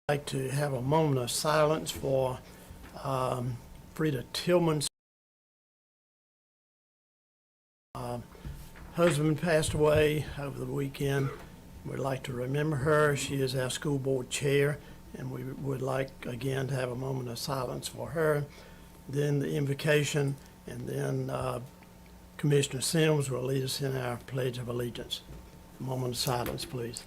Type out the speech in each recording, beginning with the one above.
Like to have a moment of silence for Frida Tillman's husband passed away over the weekend. We'd like to remember her. She is our school board chair, and we would like again to have a moment of silence for her. Then the invocation, and then Commissioner Sims will lead us in our Pledge of Allegiance. A moment of silence, please.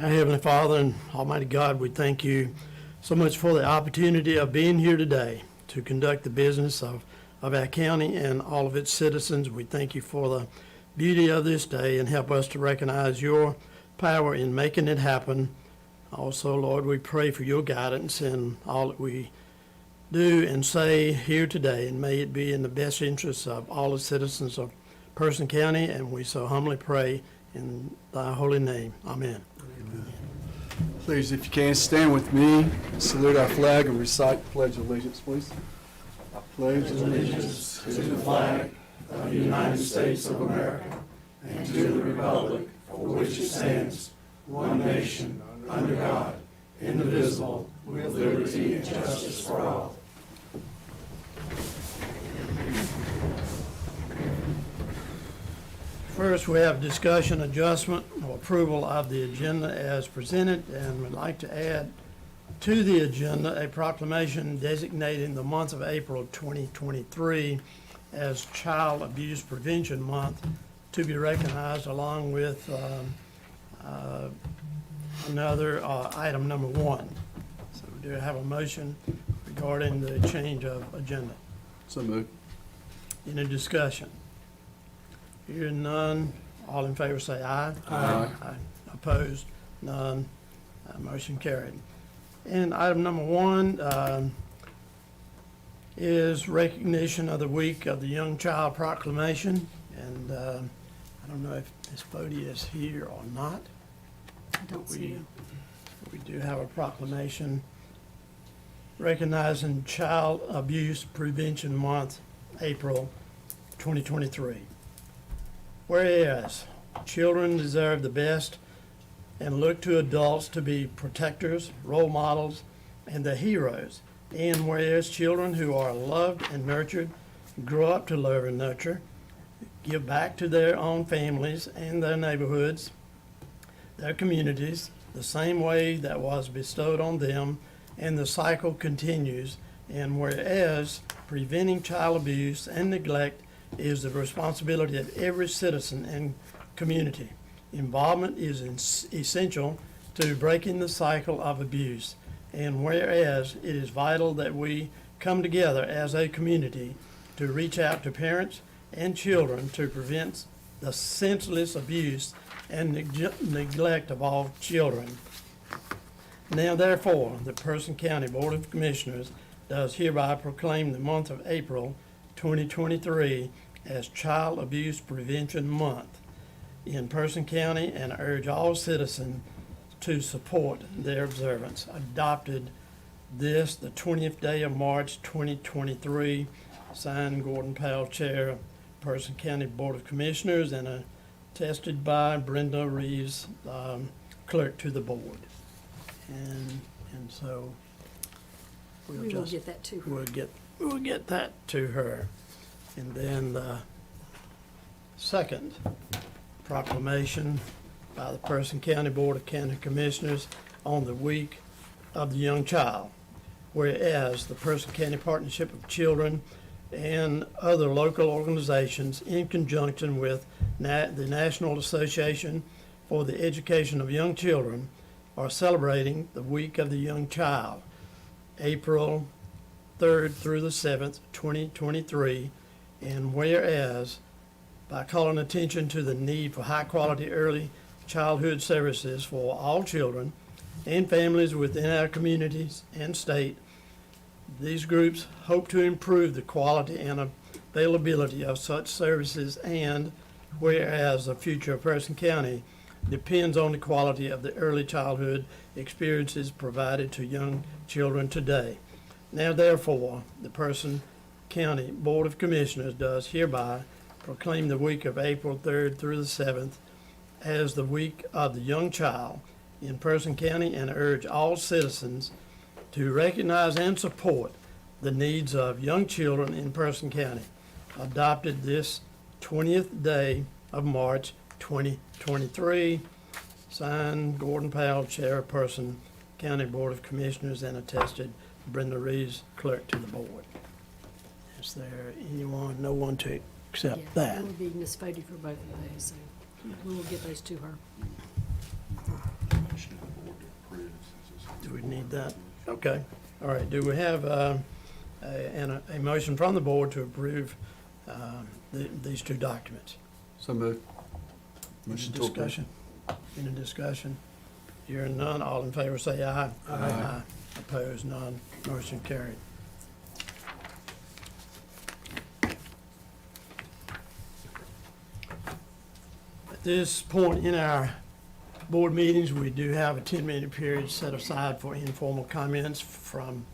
Our Heavenly Father and Almighty God, we thank you so much for the opportunity of being here today to conduct the business of our county and all of its citizens. We thank you for the beauty of this day and help us to recognize your power in making it happen. Also, Lord, we pray for your guidance in all that we do and say here today, and may it be in the best interests of all the citizens of Person County, and we so humbly pray in thy holy name. Amen. Please, if you can, stand with me, salute our flag, and recite the Pledge of Allegiance, please. I pledge Allegiance to the flag of the United States of America and to the republic for which it stands, one nation, under God, indivisible, with liberty and justice for all. First, we have discussion, adjustment, or approval of the agenda as presented, and we'd like to add to the agenda a proclamation designating the month of April 2023 as Child Abuse Prevention Month to be recognized, along with another item number 1. So we do have a motion regarding the change of agenda. So moved. Any discussion? Hearing none, all in favor say aye. Aye. Aye. Opposed? None. Motion carried. And item number 1 is recognition of the week of the Young Child Proclamation. And I don't know if Ms. Fody is here or not. I don't see you. We do have a proclamation recognizing Child Abuse Prevention Month, April 2023. Whereas children deserve the best and look to adults to be protectors, role models, and the heroes. And whereas children who are loved and nurtured grow up to love and nurture, give back to their own families and their neighborhoods, their communities, the same way that was bestowed on them, and the cycle continues. And whereas preventing child abuse and neglect is the responsibility of every citizen and community. Involvement is essential to breaking the cycle of abuse. And whereas it is vital that we come together as a community to reach out to parents and children to prevent the senseless abuse and neglect of all children. Now therefore, the Person County Board of Commissioners does hereby proclaim the month of April 2023 as Child Abuse Prevention Month in Person County, and urge all citizens to support their observance. Adopted this the 20th day of March 2023, signed Gordon Powell, Chair, Person County Board of Commissioners, and attested by Brenda Reeves, Clerk to the Board. And so We will get that to her. We'll get that to her. And then the second proclamation by the Person County Board of County Commissioners on the week of the young child. Whereas the Person County Partnership of Children and other local organizations, in conjunction with the National Association for the Education of Young Children, are celebrating the week of the young child, April 3rd through the 7th, 2023. And whereas, by calling attention to the need for high-quality early childhood services for all children and families within our communities and state, these groups hope to improve the quality and availability of such services. And whereas the future of Person County depends on the quality of the early childhood experiences provided to young children today. Now therefore, the Person County Board of Commissioners does hereby proclaim the week of April 3rd through the 7th as the week of the young child in Person County, and urge all citizens to recognize and support the needs of young children in Person County. Adopted this 20th day of March 2023. Signed, Gordon Powell, Chairperson, County Board of Commissioners, and attested, Brenda Reeves, Clerk to the Board. Is there anyone, no one to accept Yeah, that? it will be Miss Fody for both of those, so we will get those to her. Do we need that? Okay, all right, do we have a motion from the board to approve these two documents? So moved. Any Motion to approve. discussion? Any discussion? Hearing none, all in favor say aye. Aye. Opposed, none, motion carried. At this point in our board meetings, we do have a 10-minute period set aside for informal comments from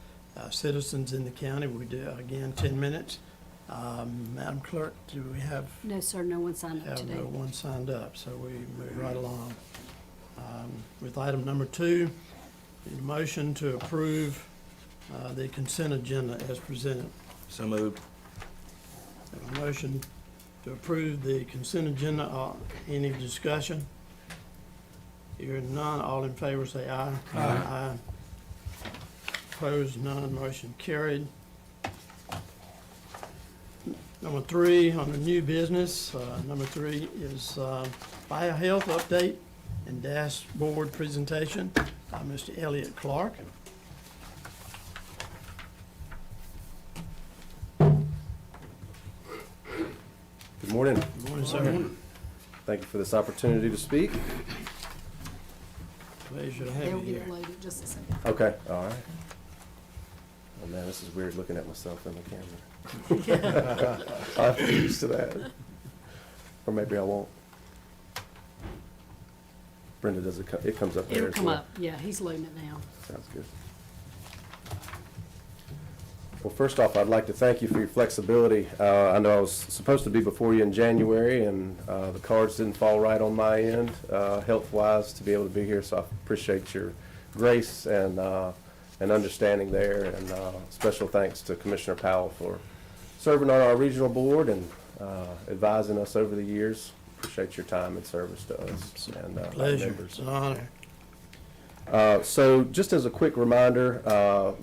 citizens in the county. We do, again, 10 minutes. Madam Clerk, do we have No, sir, no one signed up have today. no one signed up, so we move right along. With item number 2, the motion to approve the consent agenda as presented. So moved. Have a motion to approve the consent agenda. Any discussion? Hearing none, all in favor say aye. Aye. Opposed, none, motion carried. Number 3, on the new business, number 3 is biohealth update and dashboard presentation by Mr. Elliott Clark. Good morning. Good morning, sir. Thank you for this opportunity to speak. Pleasure to have They'll you get here. it loaded just a second. Okay, all right. Oh man, this is weird looking at myself in the camera. I'm used to that. Or maybe I won't. Brenda, does it comes up there It'll as come well? up, yeah, he's loading it now. Sounds good. Well, first off, I'd like to thank you for your flexibility. I know I was supposed to be before you in January, and the cards didn't fall right on my end, health-wise, to be able to be here, so I appreciate your grace and understanding there, and special thanks to Commissioner Powell for serving on our regional board and advising us over the years. Appreciate your time and service to us and our Pleasure, members. it's an honor. So just as a quick reminder,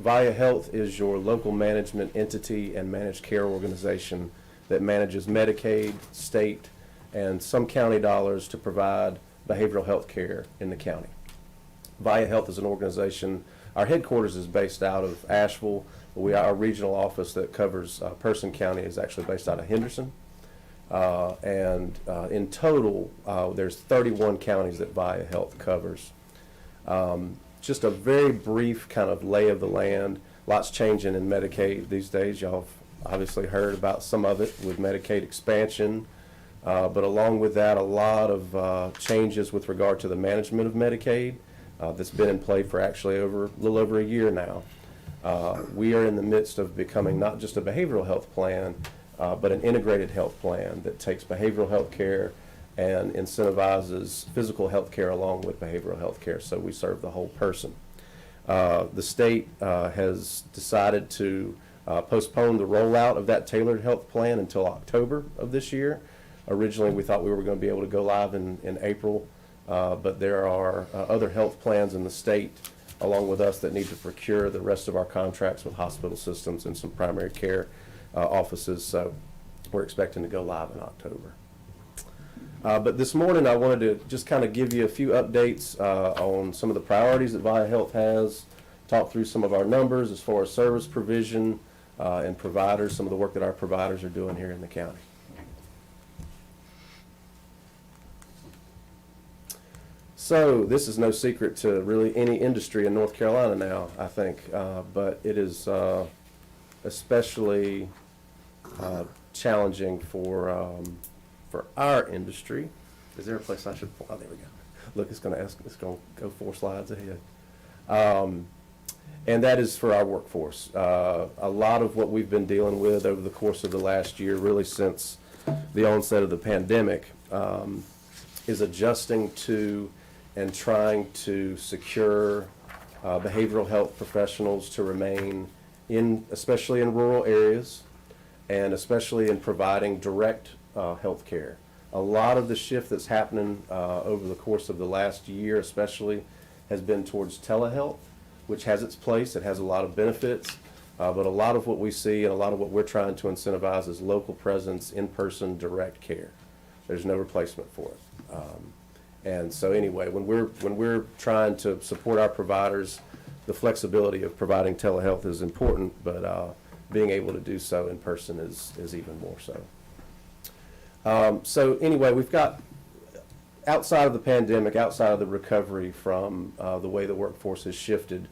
VIA Health is your local management entity and managed care organization that manages Medicaid, state, and some county dollars to provide behavioral health care in the county. VIA Health is an organization, our headquarters is based out of Asheville, but our regional office that covers Person County is actually based out of Henderson. In total, there's 31 counties that VIA Health covers. Just a very brief kind of lay of the land. Lots changing in Medicaid these days. Y'all have obviously heard about some of it with Medicaid expansion. But along with that, a lot of changes with regard to the management of Medicaid that's been in play for actually a little over a year now. We are in the midst of becoming not just a behavioral health plan, but an integrated health plan that takes behavioral health care and incentivizes physical health care along with behavioral health care, so we serve the whole person. The state has decided to postpone the rollout of that tailored health plan until October of this year. Originally, we thought we were going to be able to go live in April, but there are other health plans in the state along with us that need to procure the rest of our contracts with hospital systems and some primary care offices, so we're expecting to go live in October. But this morning I wanted to just kind of give you a few updates on some of the priorities that VIA Health has, talk through some of our numbers as far as service provision and providers, some of the work that our providers are doing here in the county. So this is no secret to really any industry in North Carolina now, I think, but it is especially challenging for our industry. Is there a place I should? Oh, there we go. Look, it's going to go 4 slides ahead. And that is for our workforce. A lot of what we've been dealing with over the course of the last year, really since the onset of the pandemic, is adjusting to and trying to secure behavioral health professionals to remain especially in rural areas, and especially in providing direct health care. A lot of the shift that's happening over the course of the last year especially has been towards telehealth, which has its place. It has a lot of benefits, but a lot of what we see and a lot of what we're trying to incentivize is local presence, in-person, direct care. There's no replacement for it. And so anyway, when we're trying to support our providers, the flexibility of providing telehealth is important, but being able to do so in person is even more so. So anyway, we've got, outside of the pandemic, outside of the recovery from the way the workforce has shifted,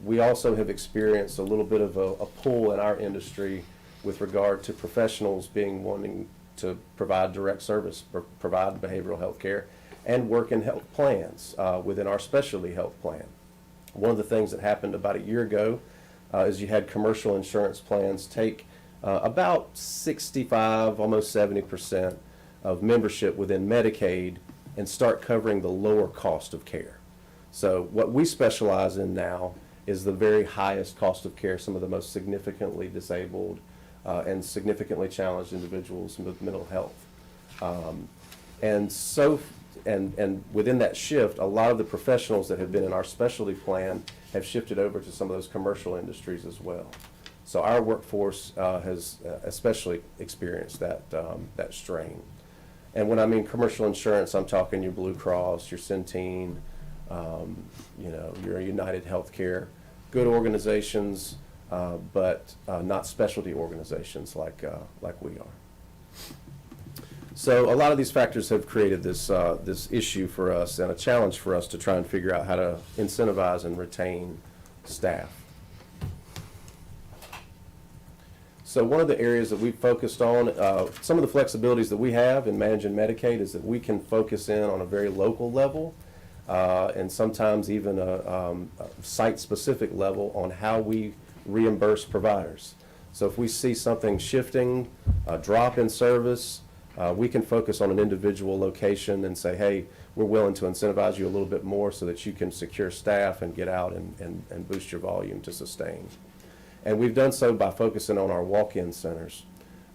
we also have experienced a little bit of a pull in our industry with regard to professionals wanting to provide direct service, provide behavioral health care, and work in health plans within our specialty health plan. One of the things that happened about a year ago is you had commercial insurance plans take about 65, almost 70% of membership within Medicaid and start covering the lower cost of care. So what we specialize in now is the very highest cost of care, some of the most significantly disabled and significantly challenged individuals with mental health. And within that shift, a lot of the professionals that have been in our specialty plan have shifted over to some of those commercial industries as well. So our workforce has especially experienced that strain. And when I mean commercial insurance, I'm talking your Blue Cross, your Centene, your United Healthcare, good organizations, but not specialty organizations like we are. So a lot of these factors have created this issue for us and a challenge for us to try and figure out how to incentivize and retain staff. So one of the areas that we've focused on, some of the flexibilities that we have in managing Medicaid is that we can focus in on a very local level and sometimes even a site-specific level on how we reimburse providers. So if we see something shifting, a drop in service, we can focus on an individual location and say, hey, we're willing to incentivize you a little bit more so that you can secure staff and get out and boost your volume to sustain. And we've done so by focusing on our walk-in centers.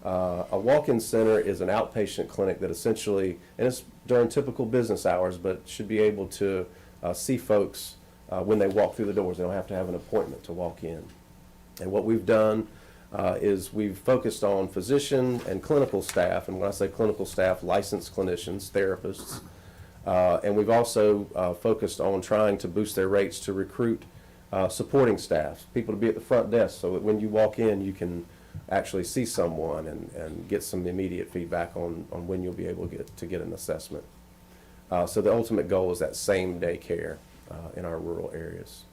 A walk-in center is an outpatient clinic that essentially, and it's during typical business hours, but should be able to see folks when they walk through the doors. They don't have to have an appointment to walk in. And what we've done is we've focused on physician and clinical staff, and when I say clinical staff, licensed clinicians, therapists, and we've also focused on trying to boost their rates to recruit supporting staff, people to be at the front desk so that when you walk in you can actually see someone and get some immediate feedback on when you'll be able to get an assessment. So the ultimate goal is that same day care in our rural areas.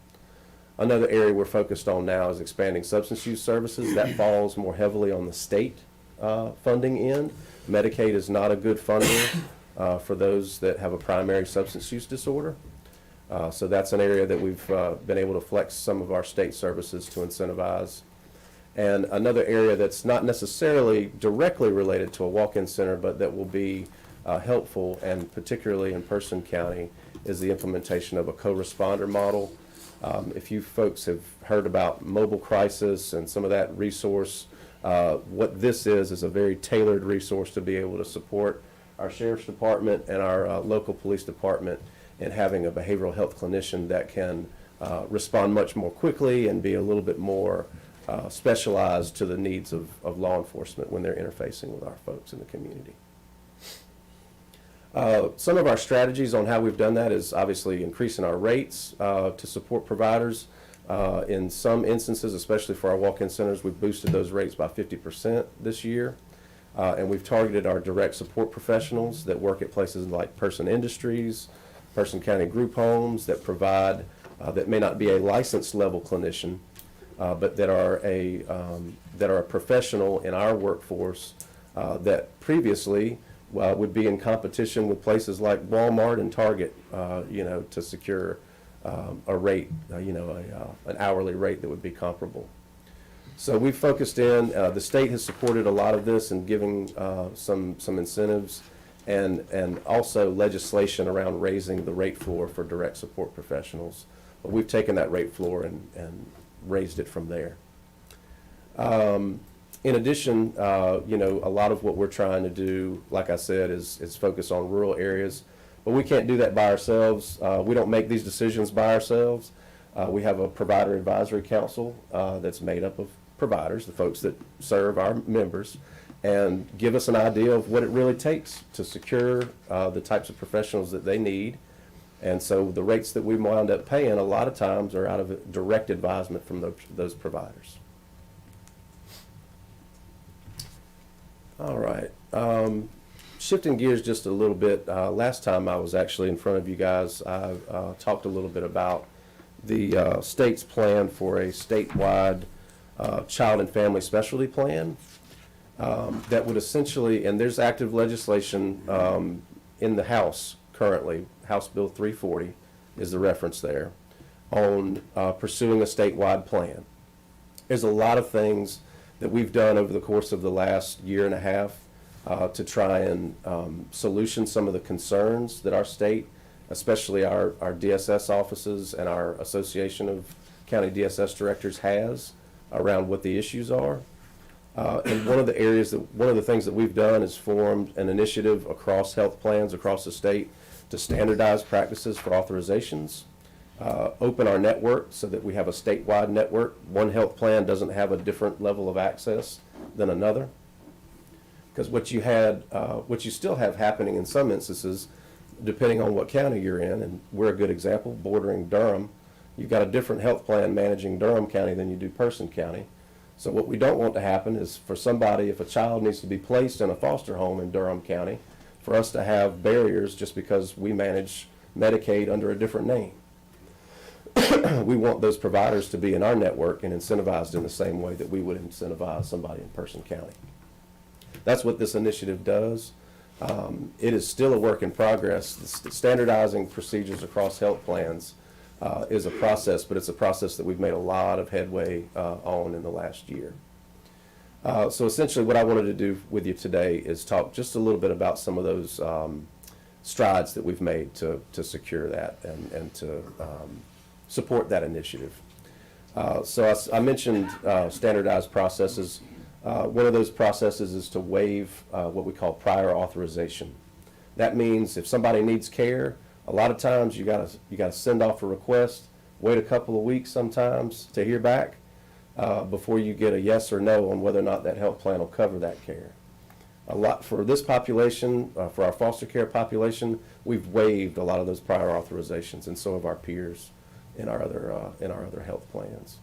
Another area we're focused on now is expanding substance use services. That falls more heavily on the state funding end. Medicaid is not a good funder for those that have a primary substance use disorder. So that's an area that we've been able to flex some of our state services to incentivize. And another area that's not necessarily directly related to a walk-in center, but that will be helpful, and particularly in Person County, is the implementation of a co-responder model. If you folks have heard about mobile crisis and some of that resource, what this is a very tailored resource to be able to support our sheriff's department and our local police department in having a behavioral health clinician that can respond much more quickly and be a little bit more specialized to the needs of law enforcement when they're interfacing with our folks in the community. Some of our strategies on how we've done that is obviously increasing our rates to support providers. In some instances, especially for our walk-in centers, we've boosted those rates by 50% this year. And we've targeted our direct support professionals that work at places like Person Industries, Person County Group Homes, that provide, that may not be a licensed level clinician, but that are a professional in our workforce that previously would be in competition with places like Walmart and Target, to secure a rate, an hourly rate that would be comparable. So we've focused in, the state has supported a lot of this and giving some incentives and also legislation around raising the rate floor for direct support professionals. But we've taken that rate floor and raised it from there. In addition, a lot of what we're trying to do, like I said, is focus on rural areas. But we can't do that by ourselves. We don't make these decisions by ourselves. We have a provider advisory council that's made up of providers, the folks that serve our members, and give us an idea of what it really takes to secure the types of professionals that they need. And so the rates that we wind up paying a lot of times are out of direct advisement from those providers. All right. Shifting gears just a little bit, last time I was actually in front of you guys, I talked a little bit about the state's plan for a statewide child and family specialty plan that would essentially, and there's active legislation in the House currently, House Bill 340 is the reference there, on pursuing a statewide plan. There's a lot of things that we've done over the course of the last year and a half to try and solution some of the concerns that our state, especially our DSS offices and our Association of County DSS Directors has around what the issues are. And one of the things that we've done is formed an initiative across health plans across the state to standardize practices for authorizations, open our network so that we have a statewide network. One health plan doesn't have a different level of access than another. Because what you still have happening in some instances, depending on what county you're in, and we're a good example, bordering Durham, you've got a different health plan managing Durham County than you do Person County. So what we don't want to happen is for somebody, if a child needs to be placed in a foster home in Durham County, for us to have barriers just because we manage Medicaid under a different name. We want those providers to be in our network and incentivized in the same way that we would incentivize somebody in Person County. That's what this initiative does. It is still a work in progress. Standardizing procedures across health plans is a process, but it's a process that we've made a lot of headway on in the last year. So essentially what I wanted to do with you today is talk just a little bit about some of those strides that we've made to secure that and to support that initiative. So I mentioned standardized processes. One of those processes is to waive what we call prior authorization. That means if somebody needs care, a lot of times you gotta send off a request, wait a couple of weeks sometimes to hear back before you get a yes or no on whether or not that health plan will cover that care. A lot for this population, for our foster care population, we've waived a lot of those prior authorizations, and so have our peers in our other health plans.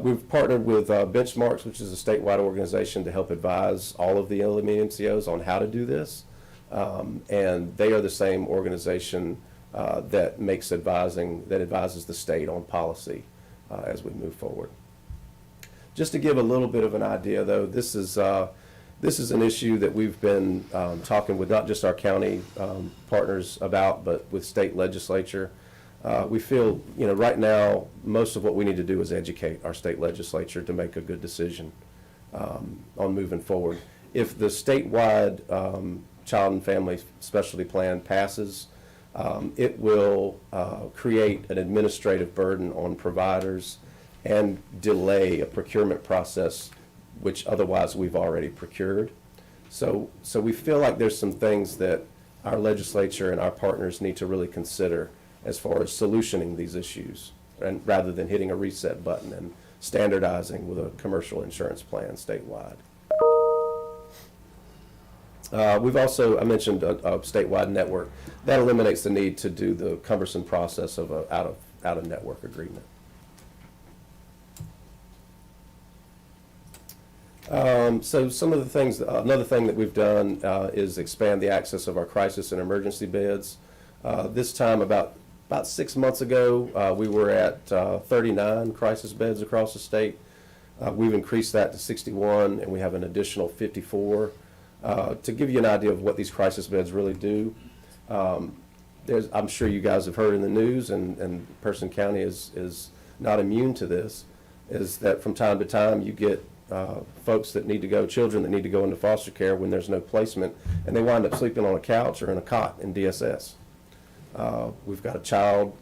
We've partnered with Benchmarks, which is a statewide organization, to help advise all of the LME MCOs on how to do this. And they are the same organization that advises the state on policy as we move forward. Just to give a little bit of an idea, though, this is an issue that we've been talking with not just our county partners about, but with state legislature. We feel, right now, most of what we need to do is educate our state legislature to make a good decision on moving forward. If the statewide child and family specialty plan passes, it will create an administrative burden on providers and delay a procurement process which otherwise we've already procured. So we feel like there's some things that our legislature and our partners need to really consider as far as solutioning these issues, and rather than hitting a reset button and standardizing with a commercial insurance plan statewide. We've also, I mentioned a statewide network. That eliminates the need to do the cumbersome process of an out-of-network agreement. So some of the things, another thing that we've done is expand the access of our crisis and emergency beds. This time, about 6 months ago, we were at 39 crisis beds across the state. We've increased that to 61, and we have an additional 54. To give you an idea of what these crisis beds really do, I'm sure you guys have heard in the news, and Person County is not immune to this, is that from time to time you get folks that need to go, children that need to go into foster care when there's no placement, and they wind up sleeping on a couch or in a cot in DSS. We've got a child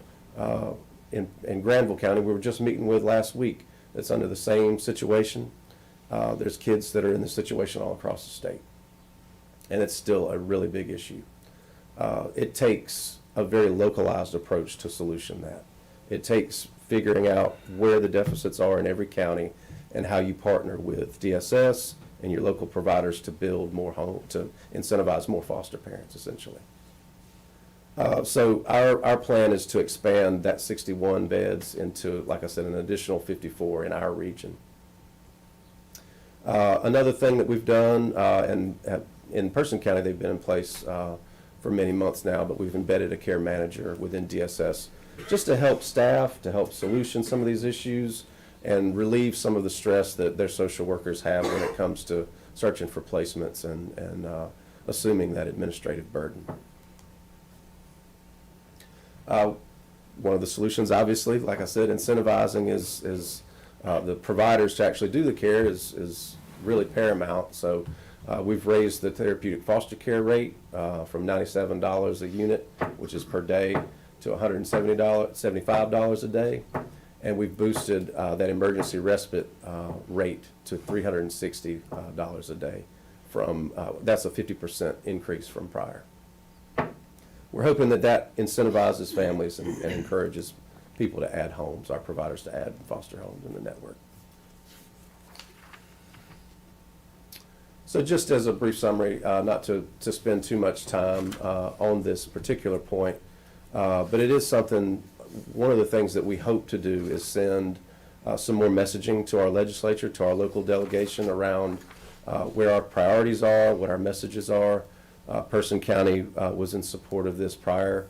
in Granville County we were just meeting with last week that's under the same situation. There's kids that are in this situation all across the state, and it's still a really big issue. It takes a very localized approach to solution that. It takes figuring out where the deficits are in every county and how you partner with DSS and your local providers to build more home, to incentivize more foster parents, essentially. So our plan is to expand that 61 beds into, like I said, an additional 54 in our region. Another thing that we've done, in Person County, they've been in place for many months now, but we've embedded a care manager within DSS just to help staff, to help solution some of these issues and relieve some of the stress that their social workers have when it comes to searching for placements and assuming that administrative burden. One of the solutions, obviously, like I said, incentivizing is the providers to actually do the care is really paramount. So we've raised the therapeutic foster care rate from $97 a unit, which is per day, to $175 a day. And we've boosted that emergency respite rate to $360 a day. That's a 50% increase from prior. We're hoping that incentivizes families and encourages people to add homes, our providers to add foster homes in the network. So just as a brief summary, not to spend too much time on this particular point, but it is something, one of the things that we hope to do is send some more messaging to our legislature, to our local delegation around where our priorities are, what our messages are. Person County was in support of this prior,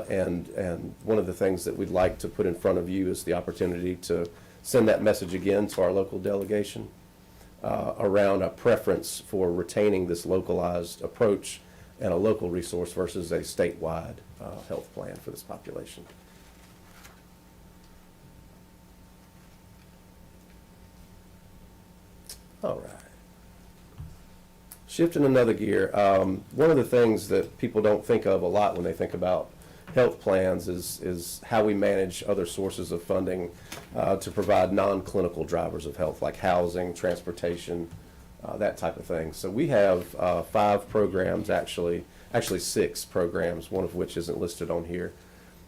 and one of the things that we'd like to put in front of you is the opportunity to send that message again to our local delegation around a preference for retaining this localized approach and a local resource versus a statewide health plan for this population. All right. Shifting another gear, one of the things that people don't think of a lot when they think about health plans is how we manage other sources of funding to provide non-clinical drivers of health, like housing, transportation, that type of thing. So we have 5 programs, actually 6 programs, one of which isn't listed on here,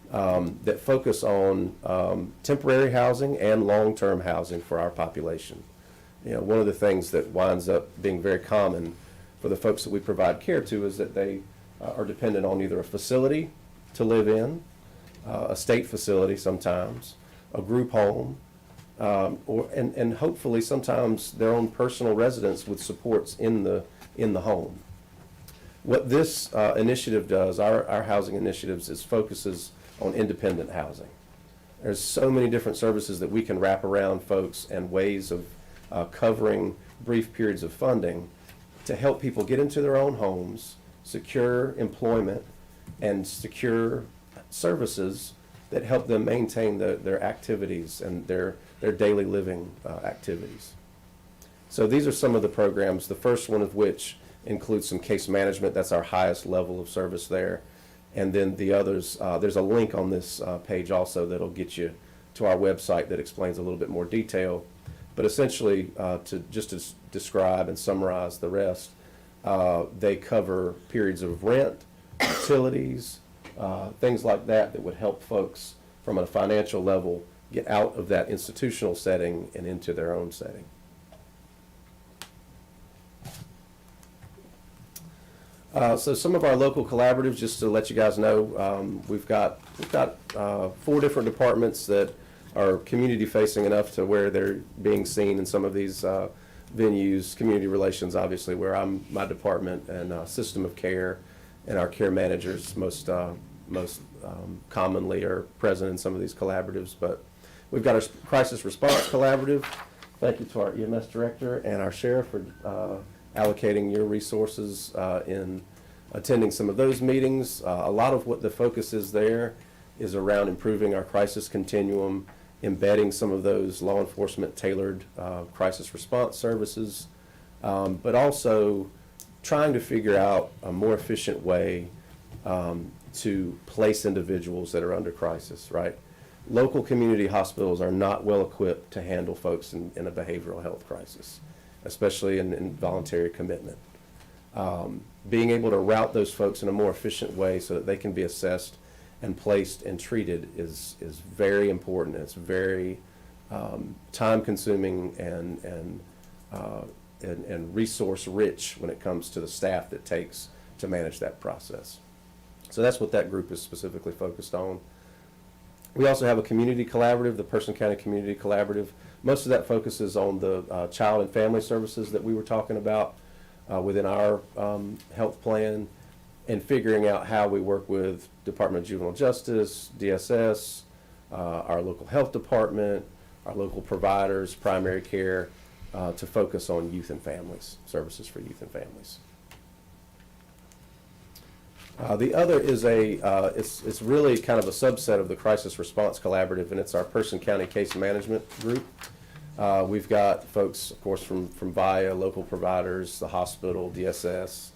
that focus on temporary housing and long-term housing for our population. You know, one of the things that winds up being very common for the folks that we provide care to is that they are dependent on either a facility to live in, a state facility sometimes, a group home, and hopefully sometimes their own personal residence with supports in the home. What this initiative does, our housing initiatives, is focuses on independent housing. There's so many different services that we can wrap around folks and ways of covering brief periods of funding to help people get into their own homes, secure employment, and secure services that help them maintain their activities and their daily living activities. So these are some of the programs, the first one of which includes some case management. That's our highest level of service there. And then the others, there's a link on this page also that'll get you to our website that explains a little bit more detail. But essentially, to describe and summarize the rest, they cover periods of rent, utilities, things like that would help folks from a financial level get out of that institutional setting and into their own setting. So some of our local collaboratives, just to let you guys know, we've got 4 different departments that are community facing enough to where they're being seen in some of these venues. Community relations, obviously, where my department, and system of care, and our care managers most commonly are present in some of these collaboratives. But we've got our crisis response collaborative. Thank you to our EMS director and our sheriff for allocating your resources in attending some of those meetings. A lot of what the focus is there is around improving our crisis continuum, embedding some of those law enforcement tailored crisis response services, but also trying to figure out a more efficient way to place individuals that are under crisis, right? Local community hospitals are not well equipped to handle folks in a behavioral health crisis, especially in involuntary commitment. Being able to route those folks in a more efficient way so that they can be assessed and placed and treated is very important. It's very time consuming and resource rich when it comes to the staff that takes to manage that process. So that's what that group is specifically focused on. We also have a community collaborative, the Person County Community Collaborative. Most of that focuses on the child and family services that we were talking about within our health plan, and figuring out how we work with Department of Juvenile Justice, DSS, our local health department, our local providers, primary care, to focus on youth and families, services for youth and families. The other is it's really kind of a subset of the Crisis Response Collaborative, and it's our Person County Case Management Group. We've got folks, of course, from VIA, local providers, the hospital, DSS,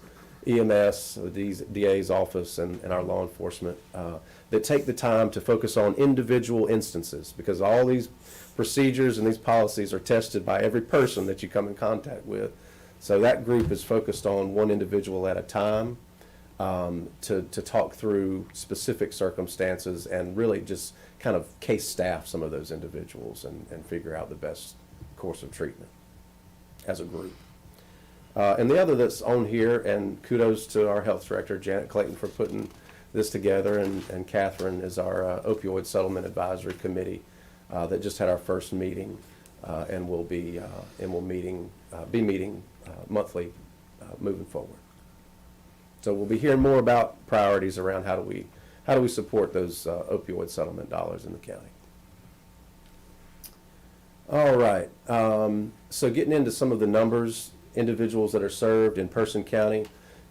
EMS, the DA's office, and our law enforcement that take the time to focus on individual instances, because all these procedures and these policies are tested by every person that you come in contact with. So that group is focused on one individual at a time to talk through specific circumstances and really just kind of case staff some of those individuals and figure out the best course of treatment as a group. And the other that's on here, and kudos to our health director, Janet Clayton, for putting this together, and Catherine, is our Opioid Settlement Advisory Committee that just had our first meeting and will be meeting monthly moving forward. So we'll be hearing more about priorities around how do we support those opioid settlement dollars in the county. All right, so getting into some of the numbers, individuals that are served in Person County,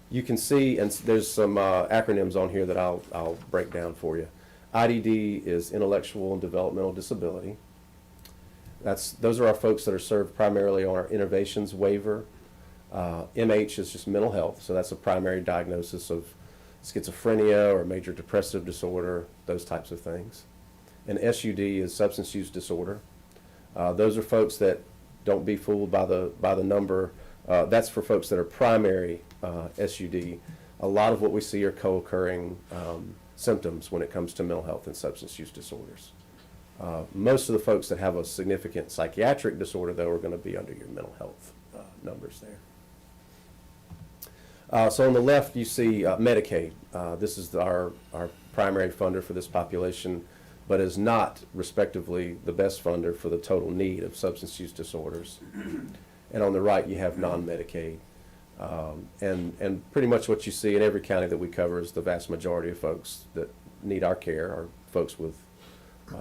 you can see, and there's some acronyms on here that I'll break down for you. IDD is Intellectual and Developmental Disability. Those are our folks that are served primarily on our innovations waiver. MH is just mental health, so that's a primary diagnosis of schizophrenia or major depressive disorder, those types of things. And SUD is substance use disorder. Those are folks that, don't be fooled by the number. That's for folks that are primary SUD. A lot of what we see are co-occurring symptoms when it comes to mental health and substance use disorders. Most of the folks that have a significant psychiatric disorder, though, are going to be under your mental health numbers there. So on the left, you see Medicaid. This is our primary funder for this population, but is not, respectively, the best funder for the total need of substance use disorders. And on the right, you have non-Medicaid. And pretty much what you see in every county that we cover is the vast majority of folks that need our care are folks with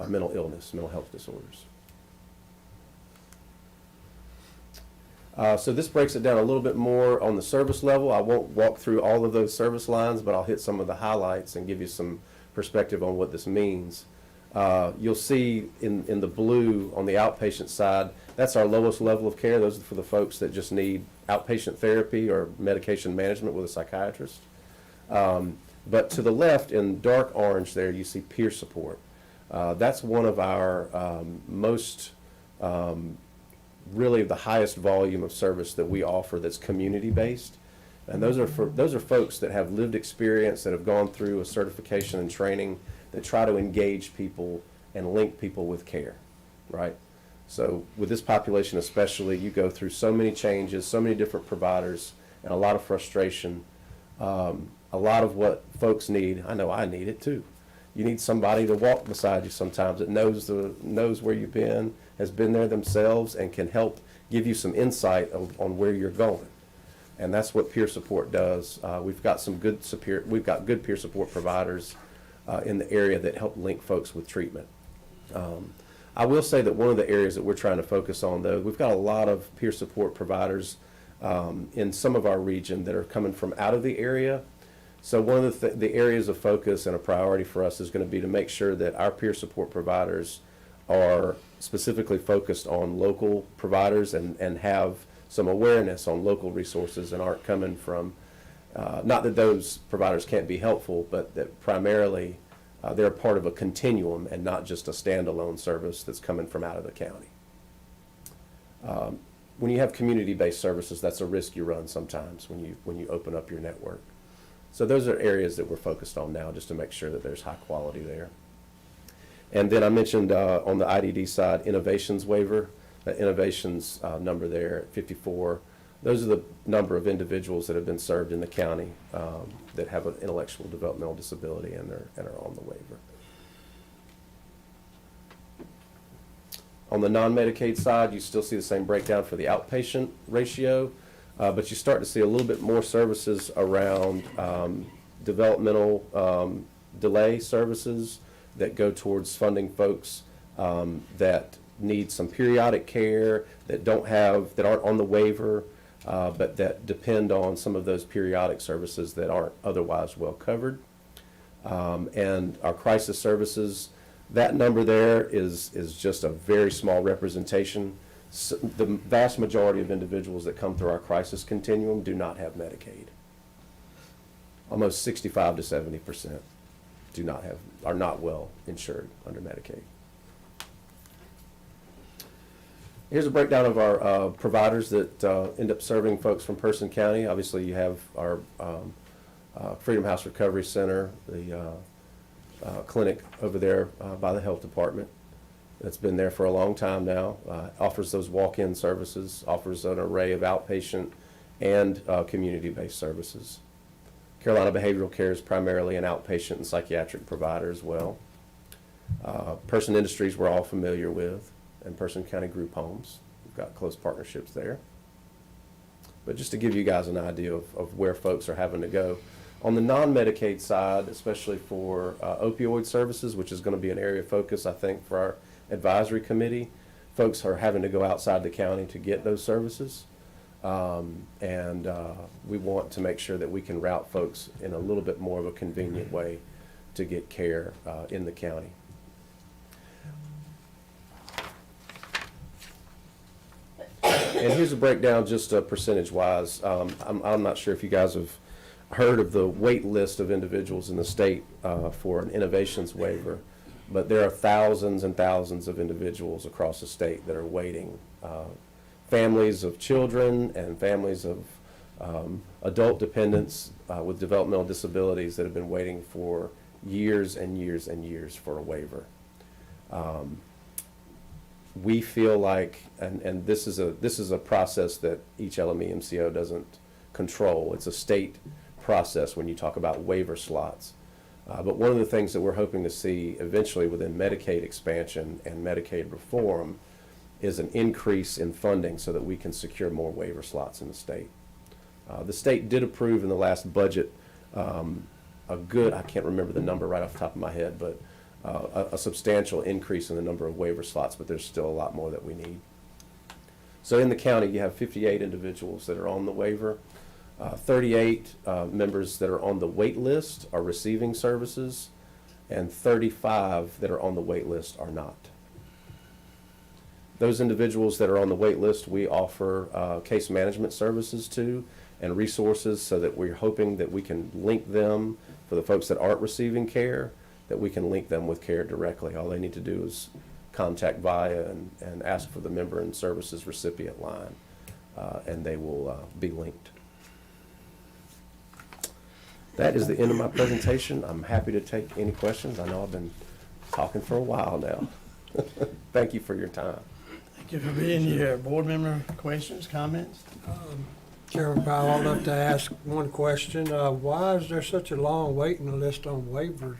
mental illness, mental health disorders. So this breaks it down a little bit more on the service level. I won't walk through all of those service lines, but I'll hit some of the highlights and give you some perspective on what this means. You'll see in the blue on the outpatient side, that's our lowest level of care. Those are for the folks that just need outpatient therapy or medication management with a psychiatrist. But to the left in dark orange there, you see peer support. That's one of our most, really the highest volume of service that we offer that's community-based. And those are folks that have lived experience, that have gone through a certification and training, that try to engage people and link people with care, right? So with this population especially, you go through so many changes, so many different providers, and a lot of frustration. A lot of what folks need, I know I need it too. You need somebody to walk beside you sometimes that knows where you've been, has been there themselves, and can help give you some insight on where you're going. And that's what peer support does. We've got good peer support providers in the area that help link folks with treatment. I will say that one of the areas that we're trying to focus on, though, we've got a lot of peer support providers in some of our region that are coming from out of the area, So one of the areas of focus and a priority for us is going to be to make sure that our peer support providers are specifically focused on local providers and have some awareness on local resources and aren't coming from, not that those providers can't be helpful, but that primarily they're a part of a continuum and not just a standalone service that's coming from out of the county. When you have community-based services, that's a risk you run sometimes when you open up your network. So those are areas that we're focused on now, just to make sure that there's high quality there. And then I mentioned on the IDD side, innovations waiver, the innovations number there at 54. Those are the number of individuals that have been served in the county that have an intellectual developmental disability and are on the waiver. On the non-Medicaid side, you still see the same breakdown for the outpatient ratio, but you start to see a little bit more services around developmental delay services that go towards funding folks that need some periodic care, that aren't on the waiver, but that depend on some of those periodic services that aren't otherwise well covered. And our crisis services, that number there is just a very small representation. So the vast majority of individuals that come through our crisis continuum do not have Medicaid. Almost 65 to 70% are not well insured under Medicaid. Here's a breakdown of our providers that end up serving folks from Person County. Obviously, you have our Freedom House Recovery Center, the clinic over there by the health department that's been there for a long time now, offers those walk-in services, offers an array of outpatient and community-based services. Carolina Behavioral Care is primarily an outpatient and psychiatric provider as well. Person Industries we're all familiar with, and Person County Group Homes. We've got close partnerships there. But just to give you guys an idea of where folks are having to go. On the non-Medicaid side, especially for opioid services, which is going to be an area of focus, I think, for our advisory committee, folks are having to go outside the county to get those services. And we want to make sure that we can route folks in a little bit more of a convenient way to get care in the county. And here's a breakdown just percentage-wise. I'm not sure if you guys have heard of the wait list of individuals in the state for an innovations waiver, but there are thousands and thousands of individuals across the state that are waiting. Families of children and families of adult dependents with developmental disabilities that have been waiting for years and years and years for a waiver. We feel like, and this is a process that each LME MCO doesn't control. It's a state process when you talk about waiver slots. But one of the things that we're hoping to see eventually within Medicaid expansion and Medicaid reform is an increase in funding so that we can secure more waiver slots in the state. The state did approve in the last budget I can't remember the number right off the top of my head, but a substantial increase in the number of waiver slots, but there's still a lot more that we need. So in the county, you have 58 individuals that are on the waiver. 38 members that are on the wait list are receiving services, and 35 that are on the wait list are not. Those individuals that are on the wait list, we offer case management services to and resources so that we're hoping that we can link them for the folks that aren't receiving care, that we can link them with care directly. All they need to do is contact VIA and ask for the member and services recipient line, and they will be linked. That is the end of my presentation. I'm happy to take any questions. I know I've been talking for a while now. Thank you for your time. Thank you for being here. Board member, questions, comments? Chairman Powell, I'd love to ask one question. Why is there such a long waiting list on waivers?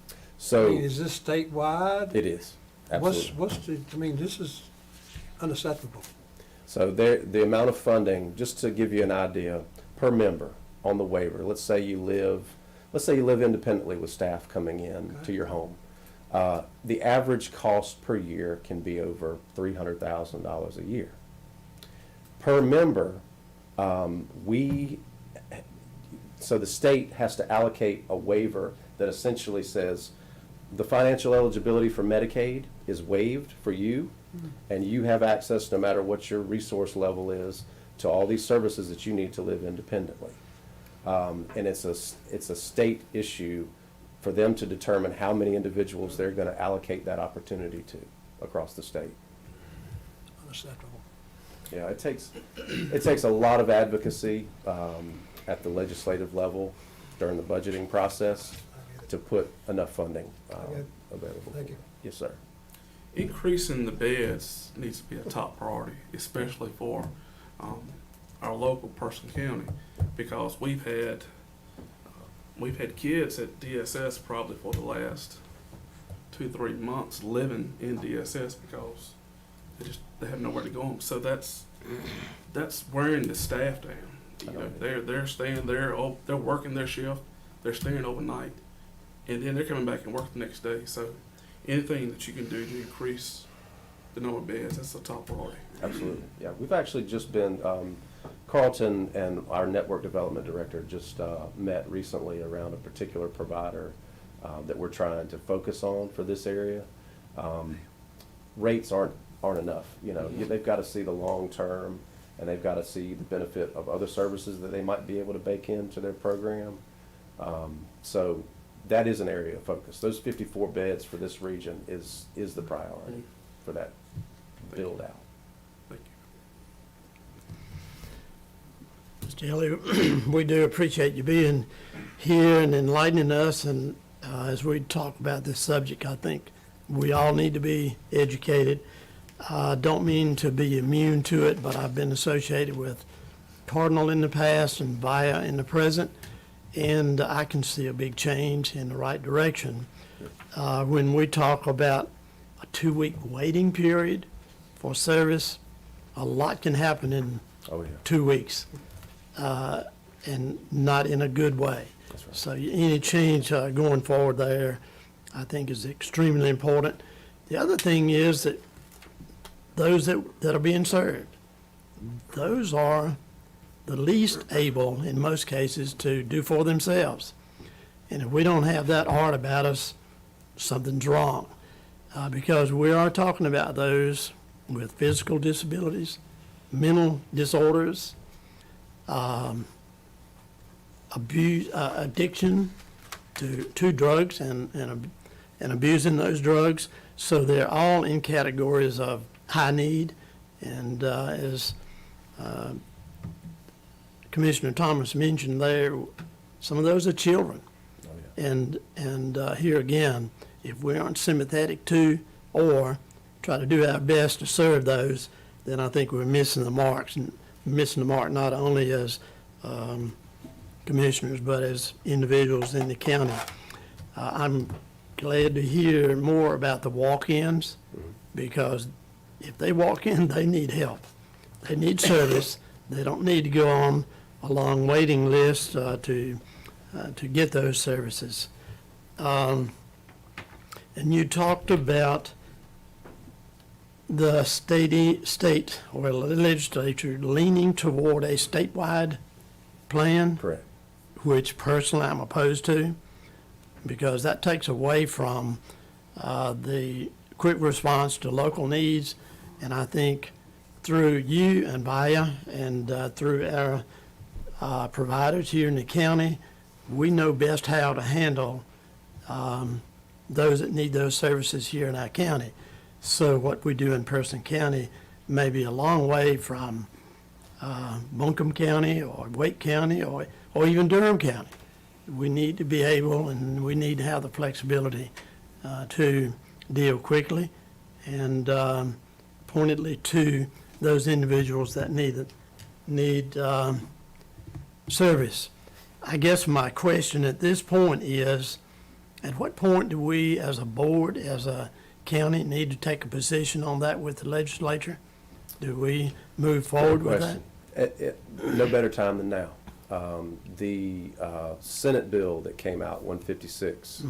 I So mean, is this statewide? it is, absolutely. This is unacceptable. So the amount of funding, just to give you an idea, per member on the waiver, let's say you live independently with staff coming in to your home. The average cost per year can be over $300,000 a year. Per member, So the state has to allocate a waiver that essentially says the financial eligibility for Medicaid is waived for you, and you have access, no matter what your resource level is, to all these services that you need to live independently. And it's a state issue for them to determine how many individuals they're going to allocate that opportunity to across the state. Unacceptable. Yeah, it takes a lot of advocacy at the legislative level during the budgeting process to put enough funding Okay. available. Thank you. Yes, sir. Increasing the beds needs to be a top priority, especially for our local Person County, because we've had kids at DSS probably for the last 2-3 months living in DSS because they have nowhere to go. So that's wearing the staff down. You know, they're staying there, they're working their shift, they're staying overnight, and then they're coming back and work the next day. So anything that you can do to increase the number of beds, that's the top priority. Absolutely. Yeah, we've actually just been, Carlton and our network development director just met recently around a particular provider that we're trying to focus on for this area. Rates aren't enough. You know, they've got to see the long term, and they've got to see the benefit of other services that they might be able to bake into their program. So that is an area of focus. Those 54 beds for this region is the priority for that build out. Thank you. Mr. Elliott, we do appreciate you being here and enlightening us, and as we talk about this subject, I think we all need to be educated. I don't mean to be immune to it, but I've been associated with Cardinal in the past and Via in the present, and I can see a big change in the right direction. When we talk about a 2-week waiting period for service, a lot can happen in Oh, yeah. 2 weeks, and not in a good way. That's right. So any change going forward there, I think, is extremely important. The other thing is that those that are being served, those are the least able, in most cases, to do for themselves. And if we don't have that heart about us, something's wrong. Because we are talking about those with physical disabilities, mental disorders, addiction to drugs and abusing those drugs. So they're all in categories of high need. And as Commissioner Thomas mentioned there, some of those are children. Oh, yeah. And here again, if we aren't sympathetic to or try to do our best to serve those, then I think we're missing the marks, and missing the mark not only as commissioners, but as individuals in the county. I'm glad to hear more about the walk-ins, because if they walk in, they need help. They need service. They don't need to go on a long waiting list to get those services. And you talked about the state or legislature leaning toward a statewide plan, Correct. which personally I'm opposed to, because that takes away from the quick response to local needs. And I think through you and Via and through our providers here in the county, we know best how to handle those that need those services here in our county. So what we do in Person County may be a long way from Buncombe County or Wake County or even Durham County. We need to be able, and we need to have the flexibility to deal quickly and pointedly to those individuals that need service. I guess my question at this point is, at what point do we as a board, as a county, need to take a position on that with the legislature? Do we move forward with that? Question. No better time than now. The Senate bill that came out, 156,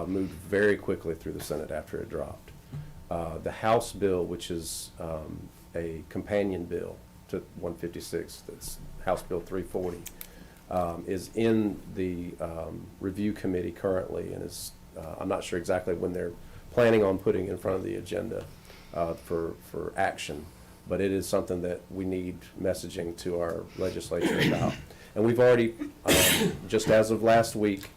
moved very quickly through the Senate after it dropped. The House bill, which is a companion bill to 156, that's House Bill 340, is in the review committee currently, and is, I'm not sure exactly when they're planning on putting in front of the agenda for action, but it is something that we need messaging to our legislature about. And we've already, just as of last week,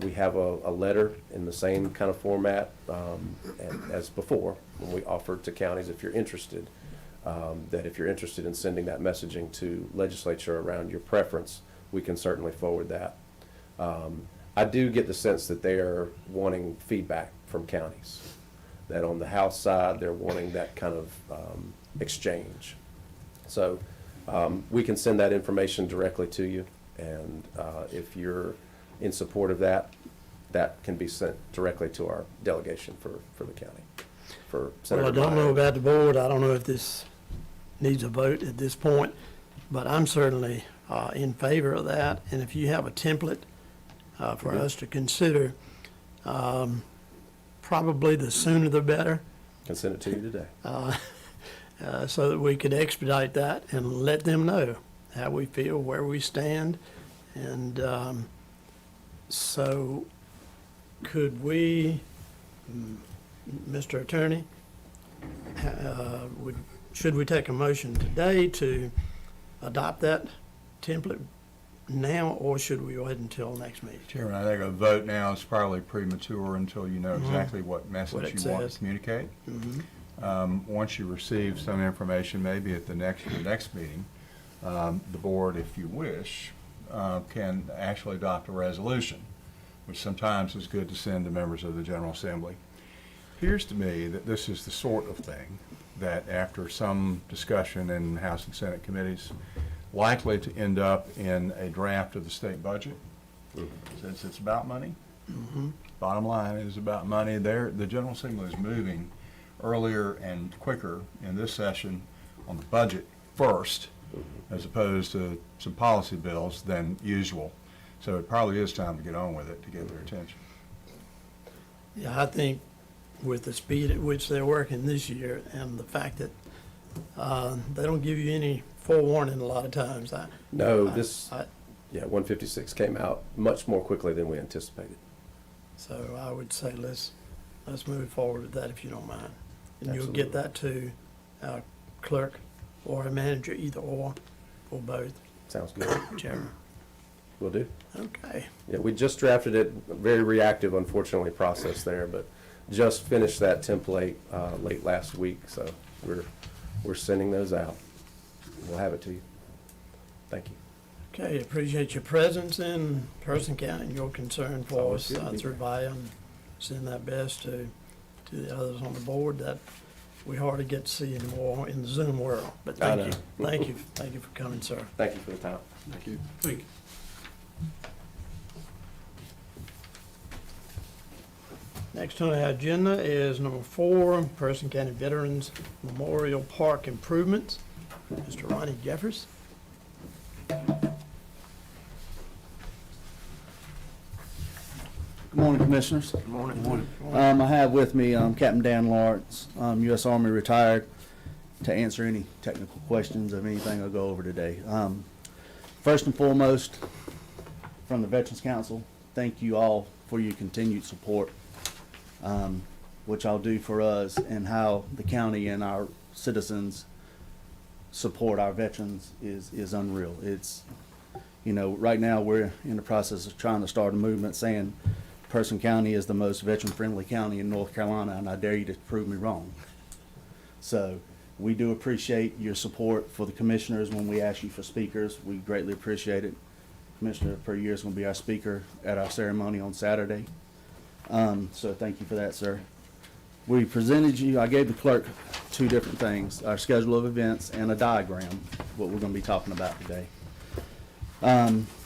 we have a letter in the same kind of format as before, when we offered to counties, if you're interested, that if you're interested in sending that messaging to legislature around your preference, we can certainly forward that. I do get the sense that they are wanting feedback from counties, that on the House side, they're wanting that kind of exchange. So we can send that information directly to you, and if you're in support of that, that can be sent directly to our delegation for the county, for Senator Well, I don't know Meyer. about the board. I don't know if this needs a vote at this point, but I'm certainly in favor of that. And if you have a template for us to consider, probably the sooner the better, Can send it to you today. so that we could expedite that and let them know how we feel, where we stand. And so could we, Mr. Attorney, should we take a motion today to adopt that template now, or should we wait until next meeting? Chairman, I think a vote now is probably premature until you know Mhm. exactly what What message it you want says. to communicate. Mhm. Once you receive some information, maybe at the next meeting, the board, if you wish, can actually adopt a resolution, which sometimes is good to send to members of the General Assembly. Appears to me that this is the sort of thing that, after some discussion in House and Senate committees, likely to end up in a draft of the state budget, since it's about money. Bottom line, it is about money. The General Assembly is moving earlier and quicker in this session on the budget first, as opposed to some policy bills than usual. So it probably is time to get on with it to get their attention. Yeah, I think with the speed at which they're working this year and the fact that they don't give you any forewarning a lot of times. No, I- this, I- yeah, 156 came out much more quickly than we anticipated. So I would say let's move forward with that if you don't mind. And you'll get that to our clerk or a manager, either or both, Sounds good. whichever. Will do. Okay. Yeah, we just drafted it, very reactive, unfortunately, process there, but just finished that template late last week, so we're sending those out. We'll have it to you. Thank you. Okay, appreciate your presence in Person County and your concern for Always us good to be through VIA, and send that best to the others on the board that we hardly get to see anymore in the Zoom world. But I thank you, know. thank you for coming, sir. Thank you for the time. Thank you. Thank you. Next on our agenda is number 4, Person County Veterans Memorial Park Improvements. Mr. Ronnie Jeffers. Good morning, Commissioners. Good morning. I have with me Captain Dan Lawrence, U.S. Army retired, to answer any technical questions of anything I'll go over today. First and foremost, from the Veterans Council, thank you all for your continued support, which I'll do for us, and how the county and our citizens support our veterans is unreal. It's, right now we're in the process of trying to start a movement saying Person County is the most veteran-friendly county in North Carolina, and I dare you to prove me wrong. So we do appreciate your support for the commissioners when we ask you for speakers. We greatly appreciate it. Commissioner Perrier is going to be our speaker at our ceremony on Saturday. So thank you for that, sir. We presented you, I gave the clerk 2 different things, our schedule of events and a diagram, what we're going to be talking about today.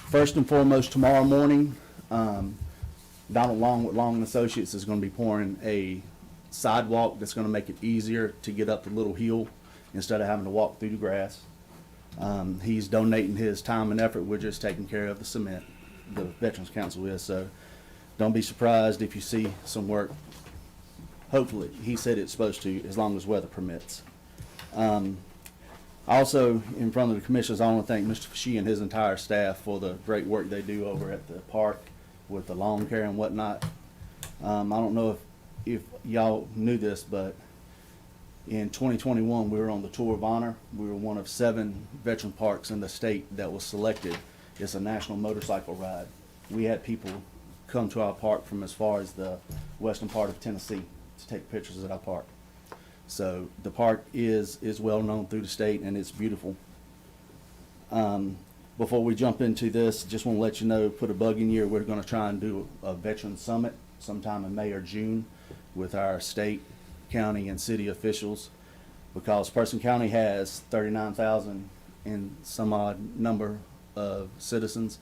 First and foremost, tomorrow morning, Donald Long with Long & Associates is going to be pouring a sidewalk that's going to make it easier to get up the little hill instead of having to walk through the grass. He's donating his time and effort. We're just taking care of the cement, the Veterans Council is. So don't be surprised if you see some work. Hopefully, he said it's supposed to, as long as weather permits. Also, in front of the commissioners, I want to thank Mr. Fashee and his entire staff for the great work they do over at the park with the lawn care and whatnot. I don't know if y'all knew this, but in 2021, we were on the Tour of Honor. We were one of 7 veteran parks in the state that was selected. It's a national motorcycle ride. We had people come to our park from as far as the western part of Tennessee to take pictures at our park. So the park is well known through the state, and it's beautiful. Before we jump into this, just want to let you know, put a bug in your ear, we're going to try and do a veteran summit sometime in May or June with our state, county, and city officials, because Person County has 39,000 and some odd number of citizens,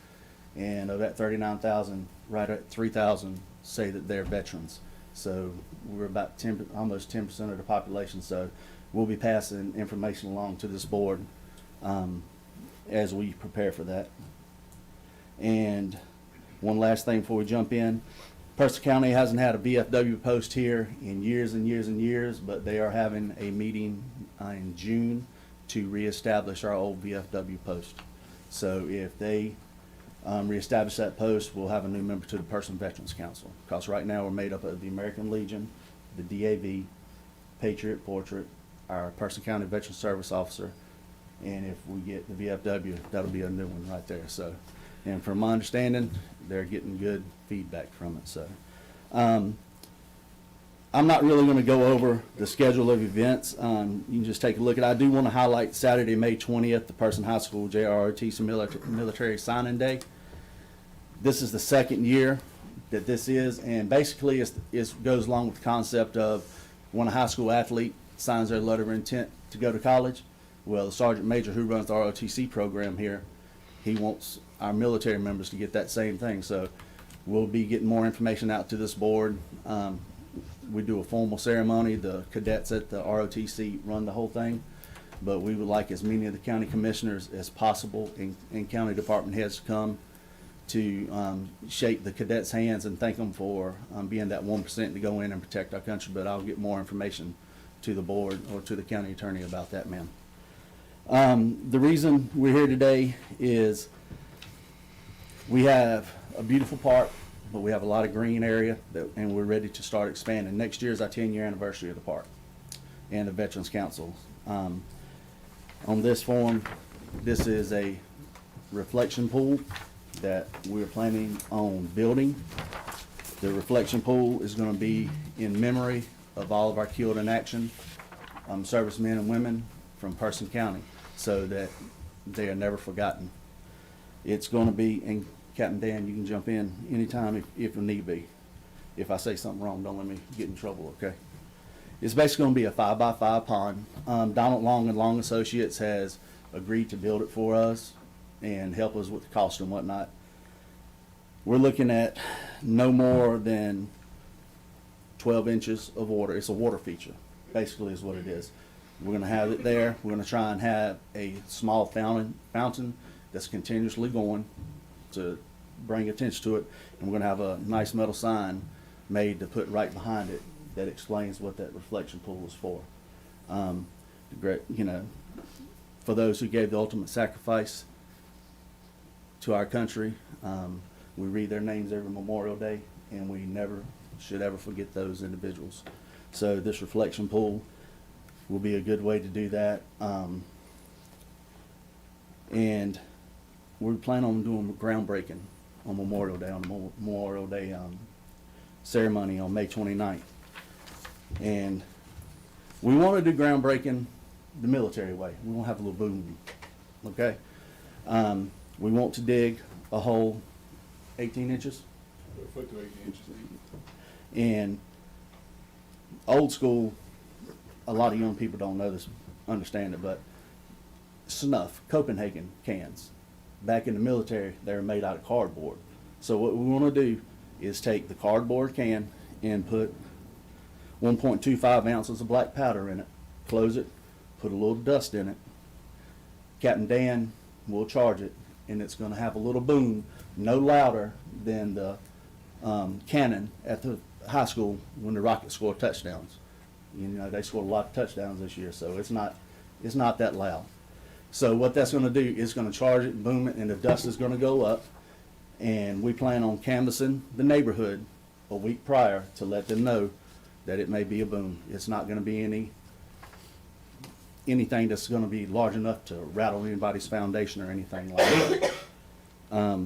and of that 39,000, right at 3,000 say that they're veterans. So we're about almost 10% of the population. So we'll be passing information along to this board as we prepare for that. And one last thing before we jump in, Person County hasn't had a VFW post here in years and years and years, but they are having a meeting in June to reestablish our old VFW post. So if they reestablish that post, we'll have a new member to the Person Veterans Council. Because right now we're made up of the American Legion, the DAV, Patriot Portrait, our Person County Veteran Service Officer, and if we get the VFW, that'll be a new one right there. So, and from my understanding, they're getting good feedback from it. So, I'm not really going to go over the schedule of events. You can just take a look at it. I do want to highlight Saturday, May 20th, the Person High School JROTC Military Signing Day. This is the second year that this is, and basically it goes along with the concept of when a high school athlete signs their letter of intent to go to college, well, the sergeant major who runs the ROTC program here, he wants our military members to get that same thing. So we'll be getting more information out to this board. We do a formal ceremony. The cadets at the ROTC run the whole thing, but we would like as many of the county commissioners as possible and county department heads to come to shake the cadets' hands and thank them for being that 1% to go in and protect our country. But I'll get more information to the board or to the county attorney about that, ma'am. The reason we're here today is we have a beautiful park, but we have a lot of green area, and we're ready to start expanding. Next year is our 10-year anniversary of the park and the Veterans Council. On this form, this is a reflection pool that we're planning on building. The reflection pool is going to be in memory of all of our killed in action servicemen and women from Person County, so that they are never forgotten. It's going to be, and Captain Dan, you can jump in anytime if need be. If I say something wrong, don't let me get in trouble, okay? It's basically going to be a 5x5 pond. Donald Long and Long Associates has agreed to build it for us and help us with the cost and whatnot. We're looking at no more than 12 inches of water. It's a water feature, basically is what it is. We're going to have it there. We're going to try and have a small fountain that's continuously going to bring attention to it. And we're going to have a nice metal sign made to put right behind it that explains what that reflection pool is for. You know, for those who gave the ultimate sacrifice to our country, we read their names every Memorial Day, and we never should ever forget those individuals. So this reflection pool will be a good way to do that. And we plan on doing groundbreaking on Memorial Day, on the Memorial Day ceremony on May 29th. And we want to do groundbreaking the military way. We won't have a little boom, okay? We want to dig a hole 18 inches. A foot to 18 inches deep. And old school, a lot of young people don't know this, understand it, but snuff, Copenhagen cans. Back in the military, they were made out of cardboard. So what we want to do is take the cardboard can and put 1.25 ounces of black powder in it, close it, put a little dust in it. Captain Dan will charge it, and it's going to have a little boom, no louder than the cannon at the high school when the Rockets score touchdowns. You know, they scored a lot of touchdowns this year, so it's not that loud. So what that's gonna do is gonna charge it, boom it, and the dust is gonna go up. And we plan on canvassing the neighborhood a week prior to let them know that it may be a boom. It's not gonna be anything that's gonna be large enough to rattle anybody's foundation or anything like that.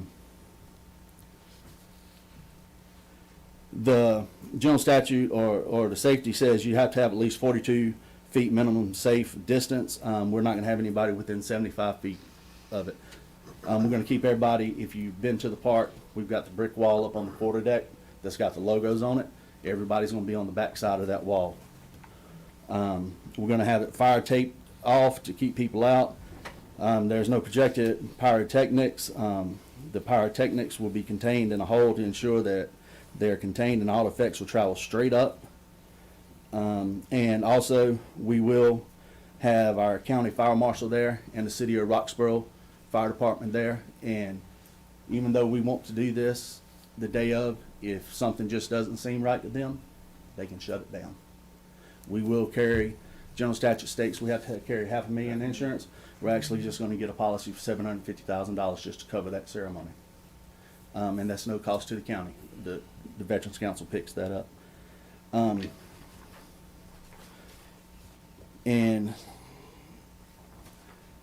The general statute or the safety says you have to have at least 42 feet minimum safe distance. We're not gonna have anybody within 75 feet of it. We're gonna keep everybody, if you've been to the park, we've got the brick wall up on the quarter deck that's got the logos on it. Everybody's gonna be on the back side of that wall. We're gonna have it fire taped off to keep people out. There's no projected pyrotechnics. The pyrotechnics will be contained in a hole to ensure that they're contained and all effects will travel straight up. And also, we will have our county fire marshal there and the city of Roxborough Fire Department there. And even though we want to do this the day of, if something just doesn't seem right to them, they can shut it down. We will carry, general statute states we have to carry $500,000 insurance. We're actually just gonna get a policy for $750,000 just to cover that ceremony. And that's no cost to the county. The Veterans Council picks that up. And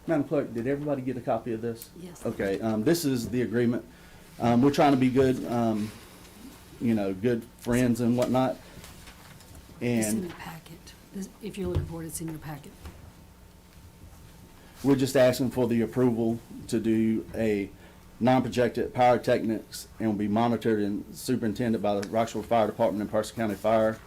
Madam Clerk, did everybody get a copy of this? Yes. Okay, this is the agreement. We're trying to be good, good friends and whatnot. It's in And your packet. If you're looking for it, it's in your packet. we're just asking for the approval to do a non-projected pyrotechnics and will be monitored and superintended by the Roxborough Fire Department and Person County Fire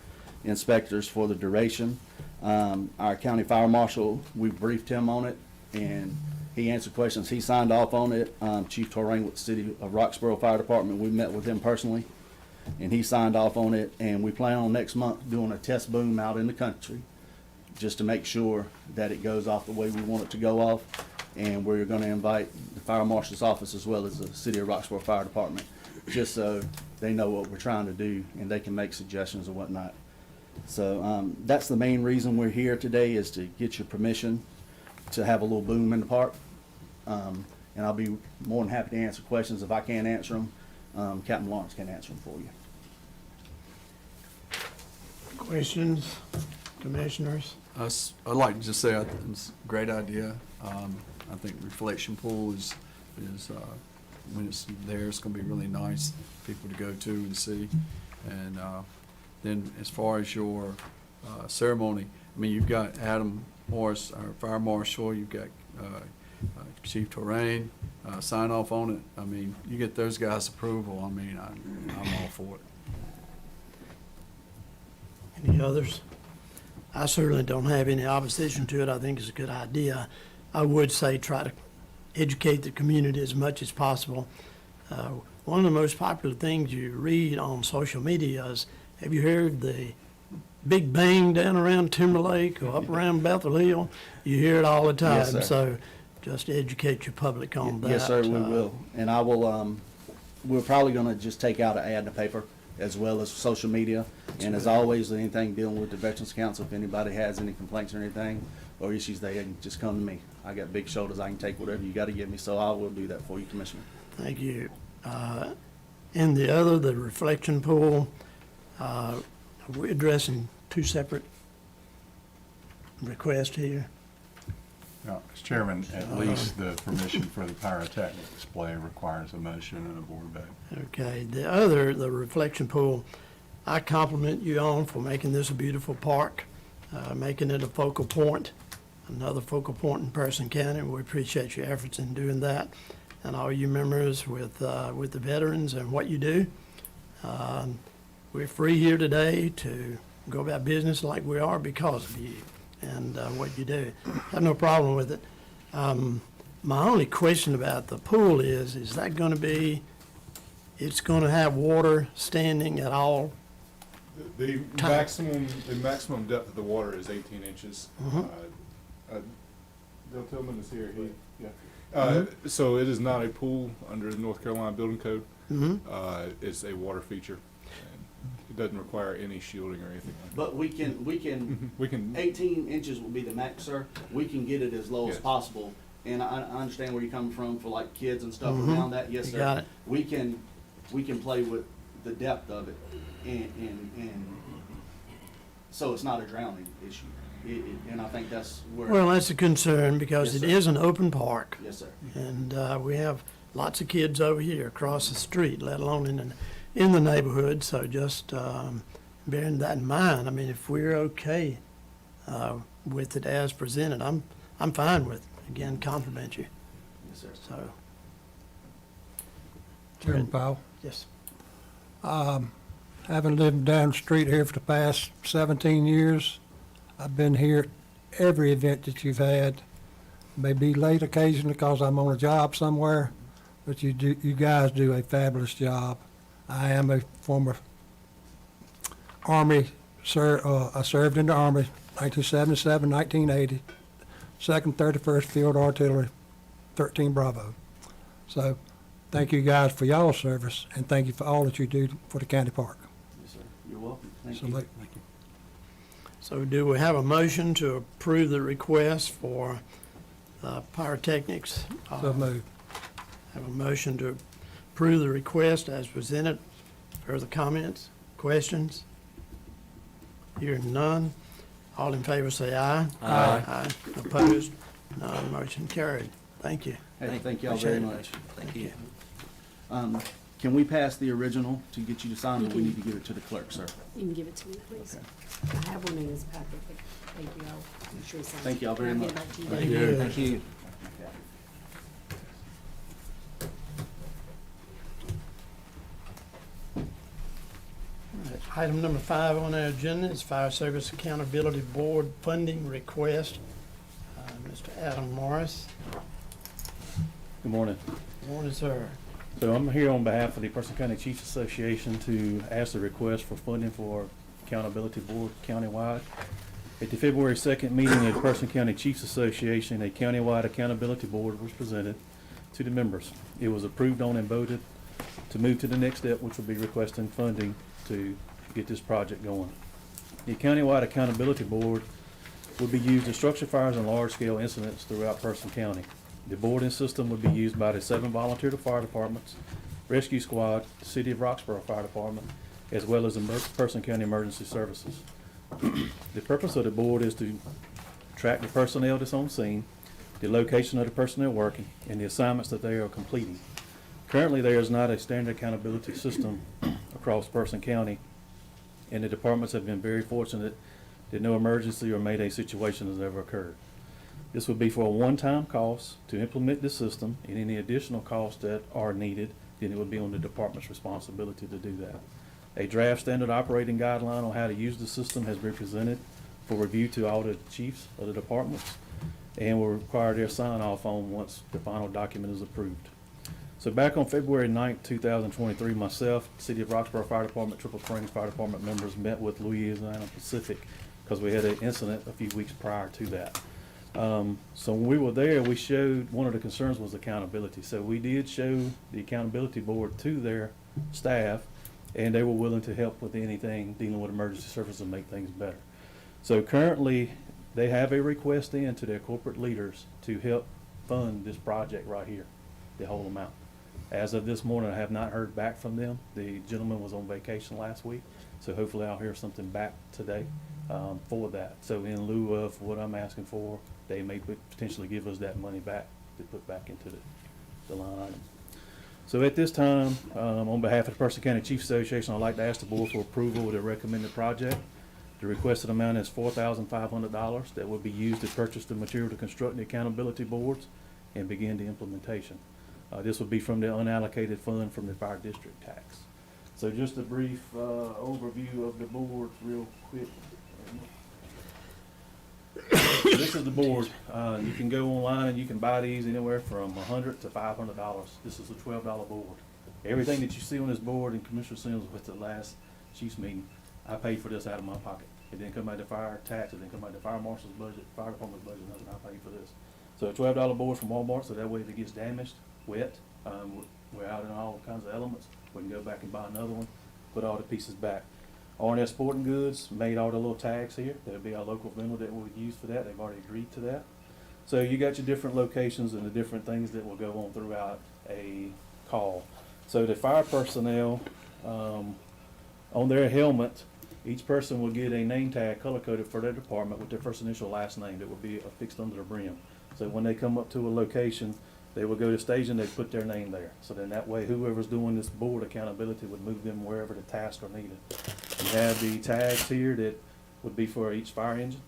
inspectors for the duration. Our county fire marshal, we briefed him on it and he answered questions. He signed off on it. Chief Torrain with the City of Roxborough Fire Department, we met with him personally and he signed off on it. And we plan on next month doing a test boom out in the country just to make sure that it goes off the way we want it to go off. And we're gonna invite the fire marshal's office as well as the City of Roxborough Fire Department, just so they know what we're trying to do and they can make suggestions and whatnot. So, that's the main reason we're here today, is to get your permission to have a little boom in the park. And I'll be more than happy to answer questions. If I can't answer them, Captain Lawrence can answer them for you. Questions, commissioners? I'd like to just say it's a great idea. I think reflection pool is when it's there, it's gonna be really nice for people to go to and see. And then as far as your ceremony, I mean, you've got Adam Morris, our fire marshal, you've got Chief Torrain, sign off on it. I mean, you get those guys' approval, I mean, I'm all for it. Any others? I certainly don't have any opposition to it. I think it's a good idea. I would say try to educate the community as much as possible. One of the most popular things you read on social media is, have you heard the big bang down around Timberlake or up around Bethel Hill? You hear it all the time. Yes, sir. So just educate your public on that. Yes, sir, we will. And I will, we're probably gonna just take out an ad in the paper as well as social media. And as always, anything dealing with the Veterans Council, if anybody has any complaints or anything, or issues, they can just come to me. I got big shoulders, I can take whatever you gotta give me, so I will do that for you, Commissioner. Thank you. And the other, the reflection pool, we're addressing two separate requests here. Now, Mr. Chairman, at least the permission for the pyrotechnic display requires a motion and a board vote. Okay, the other, the reflection pool, I compliment you on for making this a beautiful park, making it a focal point, another focal point in Person County. We appreciate your efforts in doing that, and all you members with the veterans and what you do. We're free here today to go about business like we are because of you and what you do. I have no problem with it. My only question about the pool is that going to be, it's going to have water standing at all? The maximum depth of the water is 18 inches. Bill Tillman is here. So it is not a pool under the North Carolina Building Code. It's a water feature. And it doesn't require any shielding or anything like that. But we can, We can, 18 inches will be the max, sir. We can get it as low as Yes. possible and I understand where you're coming from for like kids and stuff Mhm. around that, yes, You sir. got it. We can play with the depth of it, and so it's not a drowning issue. And I think that's where. Well, that's a concern because Yes, it sir. is an open park. Yes, sir. And we have lots of kids over here across the street, let alone in the neighborhood. So just bearing that in mind, I mean, if we're okay with it as presented, I'm fine with it. Again, compliment you. Yes, sir. So, Chairman Powell, yes. having lived down the street here for the past 17 years, I've been here at every event that you've had. May be late occasionally because I'm on a job somewhere, but you guys do a fabulous job. I am a former Army, I served in the Army, 1977, 1980, 2nd, 31st Field Artillery, 13 Bravo. So, thank you guys for y'all's service, and thank you for all that you do for the county park. Yes, sir. You're welcome. Thank So, you. like- So do we have a motion to approve the request for pyrotechnics? So moved. Have a motion to approve the request as presented. Further comments, questions? Hearing none. All in favor say aye. Aye. Opposed? None. Motion carried. Thank you. Hey, thank y'all very Appreciate it. much. Thank you. Can we pass the original to get you to sign, or we need to give it to the clerk, sir? You can give it to me, please. I have one in this packet, but thank you, I'll make sure it's signed. Thank y'all very I'll much. get it back to you. Thank you. Thank you. Item number 5 on our agenda is Fire Service Accountability Board funding request. Mr. Adam Morris. Good morning. Morning, sir. So I'm here on behalf of the Person County Chiefs Association to ask the request for funding for Accountability Board countywide. At the February 2nd meeting of the Person County Chiefs Association, a countywide accountability board was presented to the members. It was approved on and voted to move to the next step, which would be requesting funding to get this project going. The countywide accountability board would be used to structure fires and large-scale incidents throughout Person County. The board and system would be used by the 7 volunteer fire departments, rescue squad, the City of Roxborough Fire Department, as well as the Person County Emergency Services. The purpose of the board is to track the personnel that's on scene, the location of the personnel working, and the assignments that they are completing. Currently, there is not a standard accountability system across Person County, and the departments have been very fortunate that no emergency or mayday situation has ever occurred. This would be for a one-time cost to implement this system, and any additional costs that are needed, then it would be on the department's responsibility to do that. A draft standard operating guideline on how to use the system has been presented for review to all the chiefs of the departments, and will require their sign-off on once the final document is approved. So back on February 9th, 2023, myself, City of Roxborough Fire Department, Triple Springs Fire Department members met with Louisiana Pacific because we had an incident a few weeks prior to that. So when we were there, we showed, one of the concerns was accountability. So we did show the accountability board to their staff, and they were willing to help with anything dealing with emergency services and make things better. So currently, they have a request in to their corporate leaders to help fund this project right here, the whole amount. As of this morning, I have not heard back from them. The gentleman was on vacation last week, so hopefully I'll hear something back today for that. So in lieu of what I'm asking for, they may potentially give us that money back to put back into the line item. So at this time, on behalf of the Person County Chiefs Association, I'd like to ask the board for approval of the recommended project. The requested amount is $4,500 that will be used to purchase the material to construct the accountability boards and begin the implementation. This will be from the unallocated fund from the fire district tax. So just a brief overview of the board real quick. This is the board. You can go online and you can buy these anywhere from $100 to $500. This is a $12 board. Everything that you see on this board, and Commissioner Sims with the last chief's meeting, I paid for this out of my pocket. It didn't come out of the fire tax, it didn't come out of the fire marshal's budget, fire department's budget, nothing. I paid for this. So a $12 board from Walmart, so that way if it gets damaged, wet, we're out in all kinds of elements, we can go back and buy another one, put all the pieces back. R&S Sporting Goods made all the little tags here. That'll be our local vendor that we'll use for that. They've already agreed to that. So you got your different locations and the different things that will go on throughout a call. So the fire personnel, on their helmet, each person will get a name tag color-coded for their department with their first initial last name that will be affixed under the brim. So when they come up to a location, they will go to station, they put their name there. So then that way, whoever's doing this board accountability would move them wherever the tasks are needed. We have the tags here that would be for each fire engine.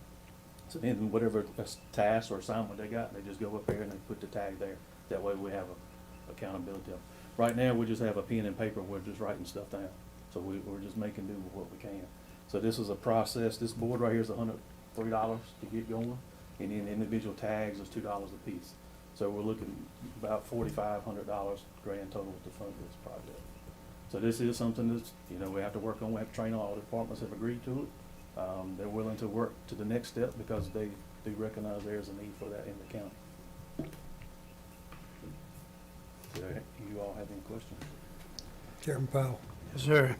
So then whatever task or assignment they got, they just go up there and they put the tag there. That way we have a accountability. Right now, we just have a pen and paper, we're just writing stuff down. So we're just making do with what we can. So this is a process, this board right here is $103 to get going, and then individual tags is $2 a piece. So we're looking about $4,500 grand total to fund this project. So this is something that's, you know, we have to work on, we have to train all the departments have agreed to it. They're willing to work to the next step because they do recognize there's a need for that in the county. Do you all have any questions? Chairman Powell. Yes, sir.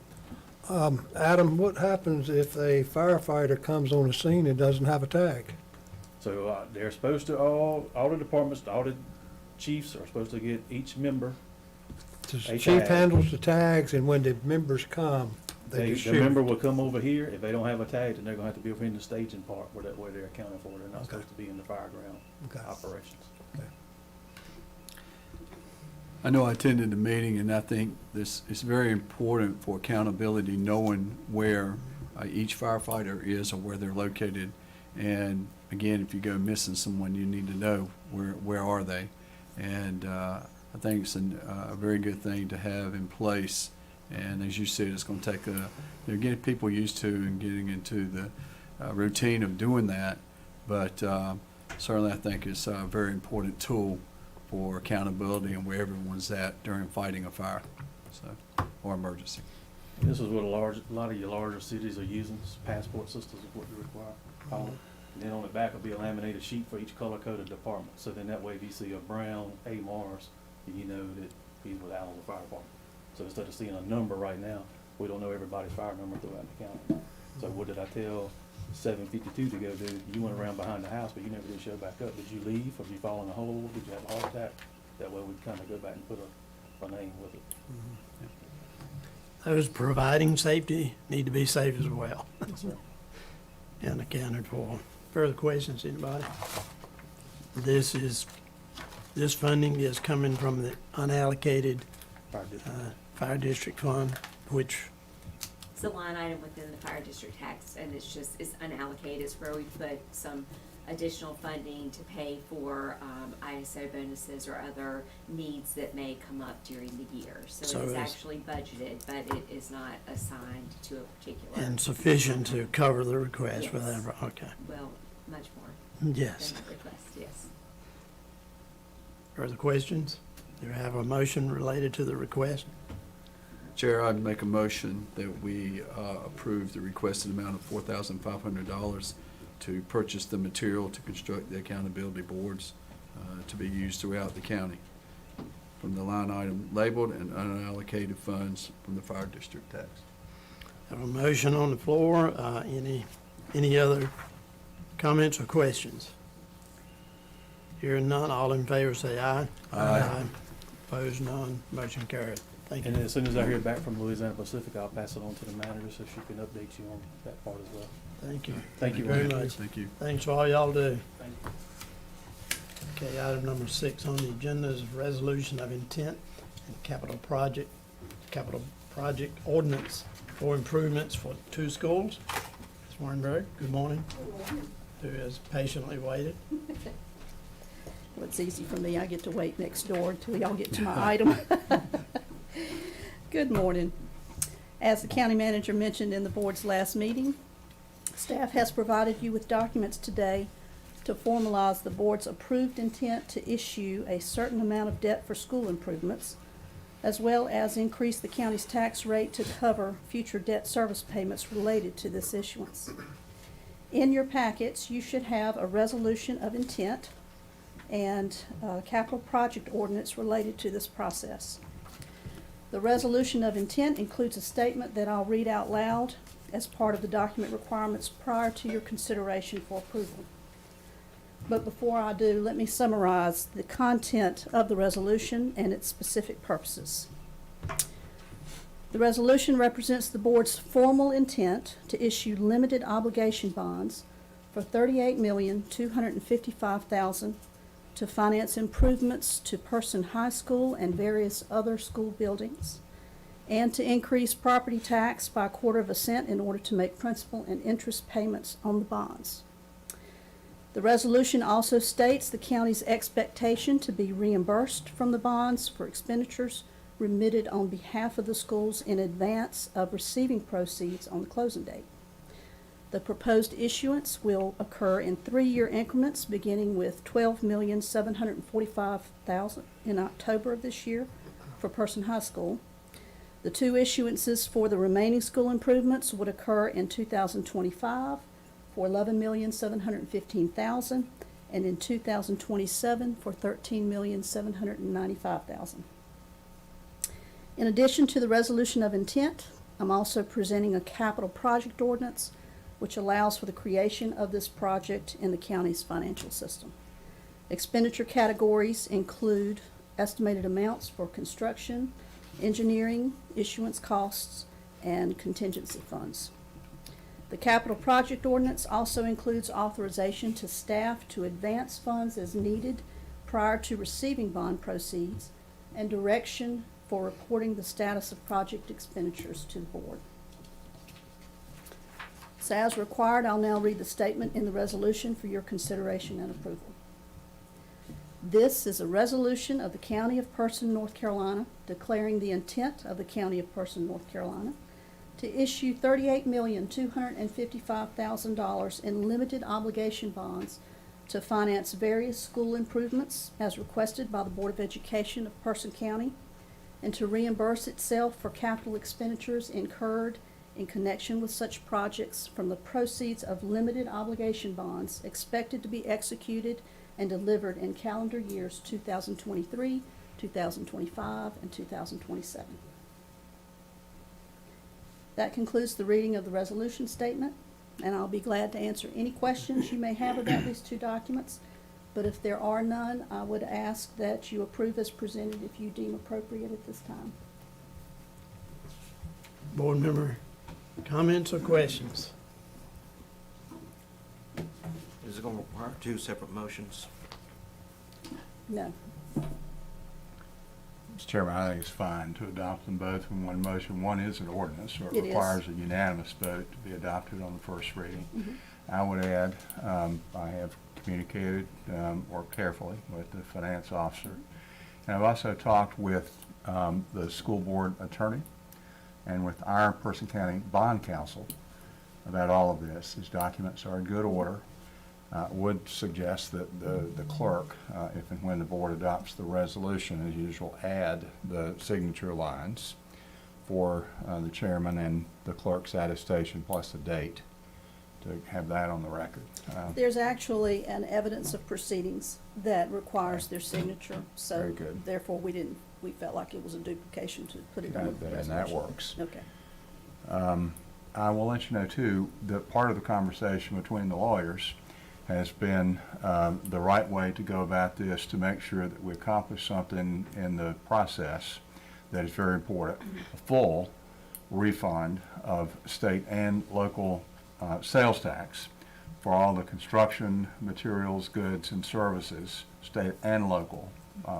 Adam, what happens if a firefighter comes on the scene and doesn't have a tag? So they're supposed to, all the departments, all the chiefs are supposed to get each member. The A chief tag. handles the tags, and when the members come, they The just shoot. member will come over here. If they don't have a tag, then they're gonna have to be over in the staging part where they're accounted for. They're not Okay. supposed to be in the fireground Okay. operations. I know I attended the meeting, and I think this is very important for accountability, knowing where each firefighter is or where they're located. And again, if you go missing someone, you need to know where are they. And I think it's a very good thing to have in place. And as you said, it's going to take getting people used to and getting into the routine of doing that. But certainly, I think it's a very important tool for accountability and where everyone's at during fighting a fire, or emergency. This is what a lot of your larger cities are using. Passport systems is what you require. And then on the back will be a laminated sheet for each color-coded department. So then that way, if you see a Brown, A. Mars, then you know that he's with Allen Fire Department. So instead of seeing a number right now, we don't know everybody's fire number throughout the county. So what did I tell 752 to go do? You went around behind the house, but you never did show back up. Did you leave, or did you fall in a hole? Did you have a heart attack? That way we kind of go back and put a name with it. Those providing safety need to be safe as well Yes, sir. and accounted for. Further questions, anybody? This funding is coming from the unallocated Fire district. fire district fund, which, It's a line item within the fire district tax, and it's unallocated. It's where we put some additional funding to pay for ISO bonuses or other needs that may come up during the year. So So it's it's- actually budgeted, but it is not assigned to a particular. and sufficient to cover the request for Yes. that, okay. Well, much more Yes. than the request, yes. Further questions? Do you have a motion related to the request? Chair, I'd make a motion that we approve the requested amount of $4,500 to purchase the material to construct the accountability boards to be used throughout the county from the line item labeled and unallocated funds from the fire district tax. Have a motion on the floor. Any other comments or questions? Hearing none, all in favor say aye. Aye. Opposed, none. Motion carried. Thank And you. as soon as I hear back from Louisiana Pacific, I'll pass it on to the manager so she can update you on that part as well. Thank you. Thank you very very much. Thank you. Thanks for all y'all do. Thank you. Okay, item number 6 on the agenda is resolution of intent and capital project ordinance for improvements for 2 schools. Ms. Warrenberg, good morning. Who has patiently waited. Well, it's easy for me. I get to wait next door until y'all get to my item. Good morning. As the county manager mentioned in the board's last meeting, staff has provided you with documents today to formalize the board's approved intent to issue a certain amount of debt for school improvements, as well as increase the county's tax rate to cover future debt service payments related to this issuance. In your packets, you should have a resolution of intent and a capital project ordinance related to this process. The resolution of intent includes a statement that I'll read out loud as part of the document requirements prior to your consideration for approval. But before I do, let me summarize the content of the resolution and its specific purposes. The resolution represents the board's formal intent to issue limited obligation bonds for $38,255,000 to finance improvements to Person High School and various other school buildings, and to increase property tax by 1/4 cent in order to make principal and interest payments on the bonds. The resolution also states the county's expectation to be reimbursed from the bonds for expenditures remitted on behalf of the schools in advance of receiving proceeds on the closing date. The proposed issuance will occur in 3-year increments, beginning with $12,745,000 in October of this year for Person High School. The 2 issuances for the remaining school improvements would occur in 2025 for $11,715,000 and in 2027 for $13,795,000. In addition to the resolution of intent, I'm also presenting a capital project ordinance which allows for the creation of this project in the county's financial system. Expenditure categories include estimated amounts for construction, engineering, issuance costs, and contingency funds. The capital project ordinance also includes authorization to staff to advance funds as needed prior to receiving bond proceeds and direction for reporting the status of project expenditures to the board. So as required, I'll now read the statement in the resolution for your consideration and approval. This is a resolution of the County of Person, North Carolina, declaring the intent of the County of Person, North Carolina, to issue $38,255,000 in limited obligation bonds to finance various school improvements as requested by the Board of Education of Person County, and to reimburse itself for capital expenditures incurred in connection with such projects from the proceeds of limited obligation bonds expected to be executed and delivered in calendar years 2023, 2025, and 2027. That concludes the reading of the resolution statement, and I'll be glad to answer any questions you may have about these 2 documents. But if there are none, I would ask that you approve as presented if you deem appropriate at this time. Board member comments or questions? Is it going to require 2 separate motions? No. Mr. Chairman, I think it's fine to adopt them both in one motion. One is an ordinance, so It it is. requires a unanimous vote to be adopted on the first reading. I would add, I have communicated more carefully with the finance officer. And I've also talked with the school board attorney and with our Person County Bond Counsel about all of this. These documents are in good order. Would suggest that the clerk, if and when the board adopts the resolution, as usual, add the signature lines for the chairman and the clerk's attestation plus the date to have that on the record. There's actually an evidence of proceedings that requires their signature, so Very good. therefore we felt like it was a duplication to put it on the resolution. And that works. Okay. I will let you know, too, that part of the conversation between the lawyers has been the right way to go about this to make sure that we accomplish something in the process that is very important. A full refund of state and local sales tax for all the construction materials, goods, and services, state and local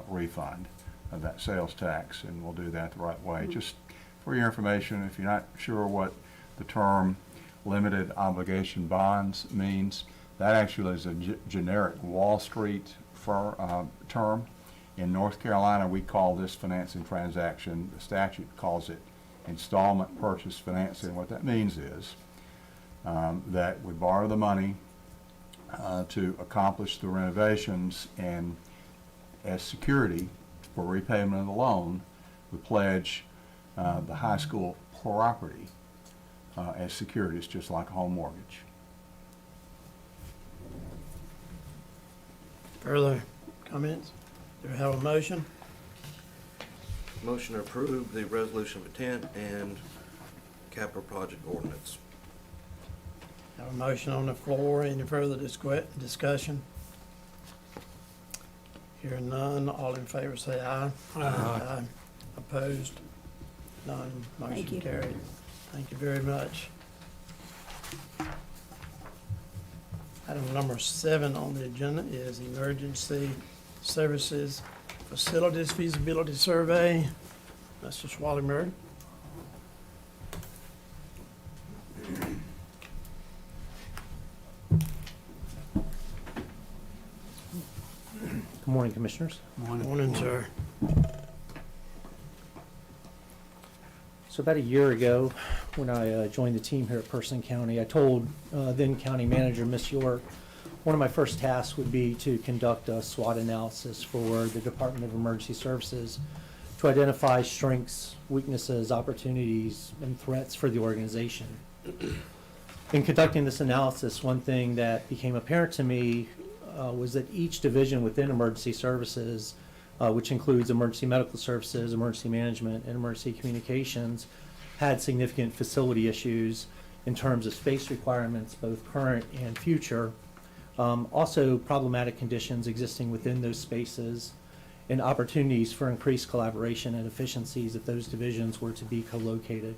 refund of that sales tax, and we'll do that the right way. Just for your information, if you're not sure what the term limited obligation bonds means, that actually is a generic Wall Street term. In North Carolina, we call this financing transaction. The statute calls it installment purchase financing. What that means is that we borrow the money to accomplish the renovations, and as security for repayment of the loan, we pledge the high school property as securities, just like a home mortgage. Further comments? Do we have a motion? Motion to approve the resolution of intent and capital project ordinance. Have a motion on the floor. Any further discussion? Hearing none, all in favor say aye. Aye. Opposed? None. Thank you. Motion carried. Thank you very much. Item number 7 on the agenda is Emergency Services Facilities Feasibility Survey. Mr. Swallenberg. Good morning, Commissioners. Morning, sir. So about a year ago, when I joined the team here at Person County, I told then County Manager Miss York, one of my first tasks would be to conduct a SWOT analysis for the Department of Emergency Services to identify strengths, weaknesses, opportunities, and threats for the organization. In conducting this analysis, one thing that became apparent to me was that each division within emergency services, which includes emergency medical services, emergency management, and emergency communications, had significant facility issues in terms of space requirements, both current and future. Also problematic conditions existing within those spaces and opportunities for increased collaboration and efficiencies if those divisions were to be co-located.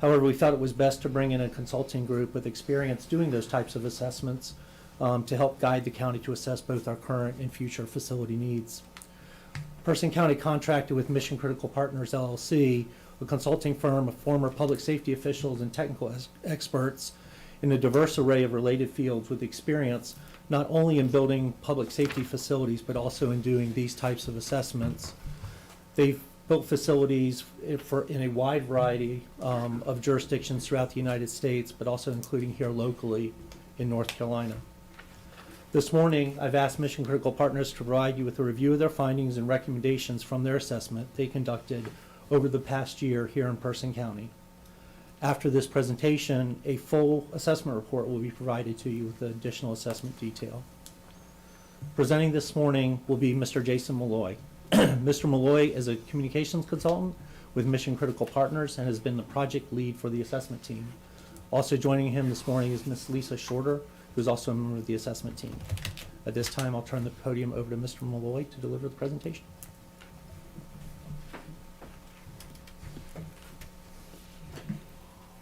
However, we felt it was best to bring in a consulting group with experience doing those types of assessments to help guide the county to assess both our current and future facility needs. Person County contracted with Mission Critical Partners LLC, a consulting firm of former public safety officials and technical experts in a diverse array of related fields with experience not only in building public safety facilities but also in doing these types of assessments. They've built facilities in a wide variety of jurisdictions throughout the United States, but also including here locally in North Carolina. This morning, I've asked Mission Critical Partners to provide you with a review of their findings and recommendations from their assessment they conducted over the past year here in Person County. After this presentation, a full assessment report will be provided to you with additional assessment detail. Presenting this morning will be Mr. Jason Malloy. Mr. Malloy is a communications consultant with Mission Critical Partners and has been the project lead for the assessment team. Also joining him this morning is Ms. Lisa Shorter, who is also a member of the assessment team. At this time, I'll turn the podium over to Mr. Malloy to deliver the presentation.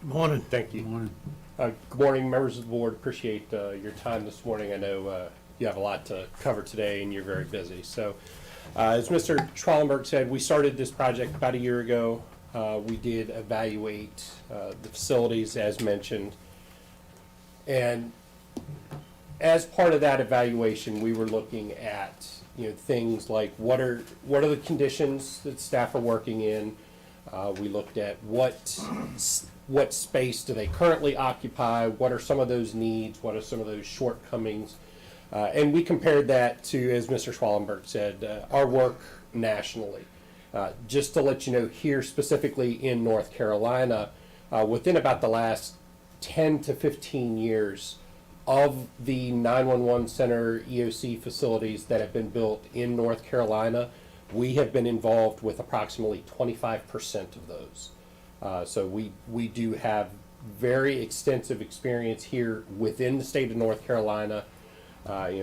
Good morning. Thank you. Morning. Good morning, members of the board. Appreciate your time this morning. I know you have a lot to cover today and you're very busy. So as Mr. Schwallenberg said, we started this project about a year ago. We did evaluate the facilities as mentioned. And as part of that evaluation, we were looking at things like what are the conditions that staff are working in. We looked at what space do they currently occupy, what are some of those needs, what are some of those shortcomings, and we compared that to, as Mr. Schwallenberg said, our work nationally. Just to let you know, here specifically in North Carolina, within about the last 10 to 15 years, of the 911 center EOC facilities that have been built in North Carolina, we have been involved with approximately 25% of those. So we do have very extensive experience here within the state of North Carolina,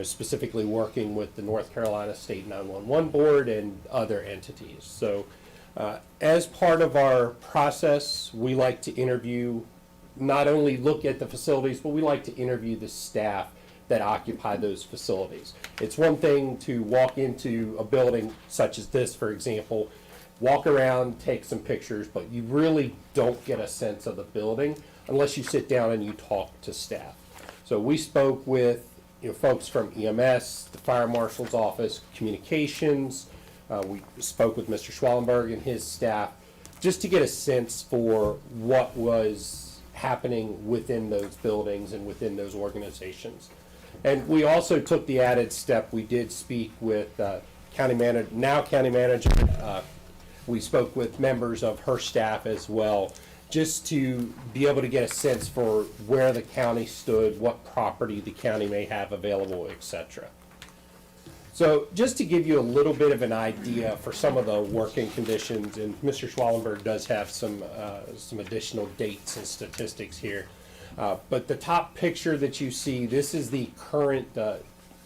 specifically working with the North Carolina State 911 Board and other entities. So as part of our process, we like to interview, not only look at the facilities, but we like to interview the staff that occupy those facilities. It's one thing to walk into a building such as this, for example, walk around, take some pictures, but you really don't get a sense of the building unless you sit down and you talk to staff. So we spoke with folks from EMS, the Fire Marshal's office, communications. We spoke with Mr. Schwallenberg and his staff just to get a sense for what was happening within those buildings and within those organizations. And we also took the added step. We did speak with county manager. We spoke with members of her staff as well, just to be able to get a sense for where the county stood, what property the county may have available, etc. So just to give you a little bit of an idea for some of the working conditions, and Mr. Schwallenberg does have some additional dates and statistics here. But the top picture that you see, this is the current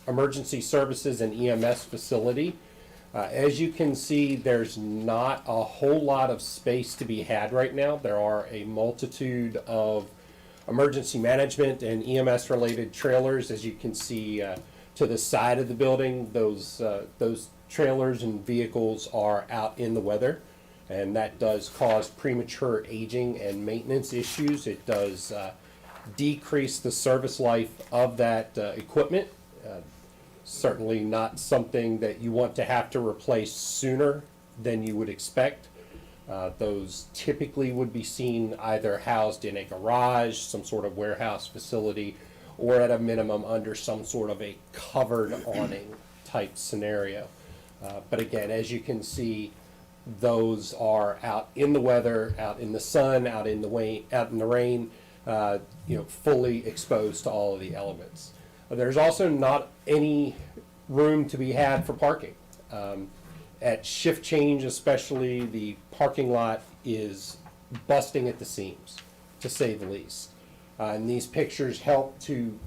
emergency services and EMS facility. As you can see, there's not a whole lot of space to be had right now. There are a multitude of emergency management and EMS related trailers. As you can see to the side of the building, those trailers and vehicles are out in the weather, and that does cause premature aging and maintenance issues. It does decrease the service life of that equipment. Certainly not something that you want to have to replace sooner than you would expect. Those typically would be seen either housed in a garage, some sort of warehouse facility, or at a minimum under some sort of a covered awning type scenario. But again, as you can see, those are out in the weather, out in the sun, out in the rain, fully exposed to all of the elements. There's also not any room to be had for parking. At shift change especially, the parking lot is busting at the seams, to say the least. And these pictures help to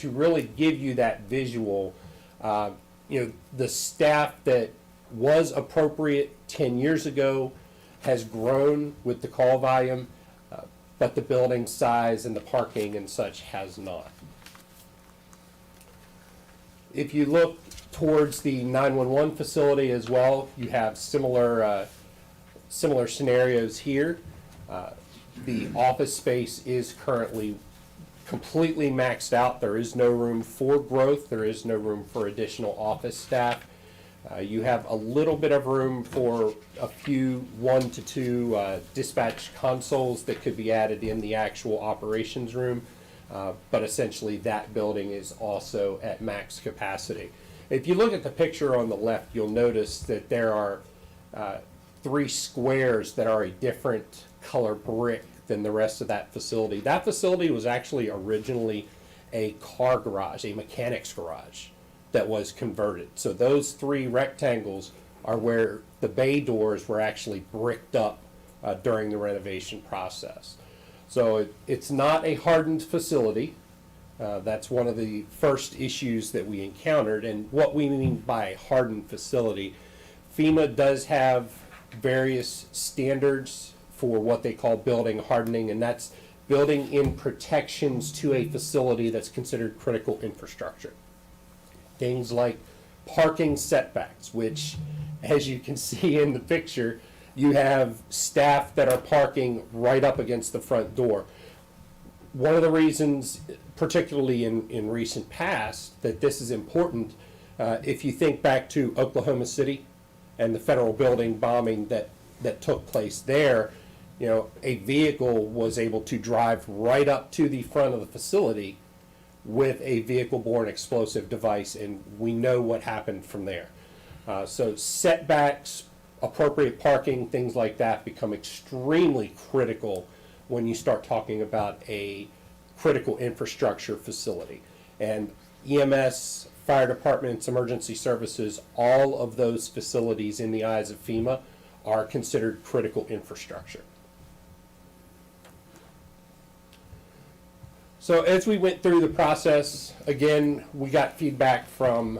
really give you that visual. The staff that was appropriate 10 years ago has grown with the call volume, but the building size and the parking and such has not. If you look towards the 911 facility as well, you have similar scenarios here. The office space is currently completely maxed out. There is no room for growth. There is no room for additional office staff. You have a little bit of room for a few 1 to 2 dispatch consoles that could be added in the actual operations room. But essentially that building is also at max capacity. If you look at the picture on the left, you'll notice that there are 3 squares that are a different color brick than the rest of that facility. That facility was actually originally a car garage, a mechanic's garage that was converted. So those 3 rectangles are where the bay doors were actually bricked up during the renovation process. So it's not a hardened facility. That's one of the first issues that we encountered. And what we mean by hardened facility, FEMA does have various standards for what they call building hardening, and that's building in protections to a facility that's considered critical infrastructure. Things like parking setbacks, which, as you can see in the picture, you have staff that are parking right up against the front door. One of the reasons, particularly in recent past, that this is important, if you think back to Oklahoma City and the federal building bombing that took place there, a vehicle was able to drive right up to the front of the facility with a vehicle-borne explosive device, and we know what happened from there. So setbacks, appropriate parking, things like that become extremely critical when you start talking about a critical infrastructure facility. And EMS, fire departments, emergency services, all of those facilities in the eyes of FEMA are considered critical infrastructure. So as we went through the process, again, we got feedback from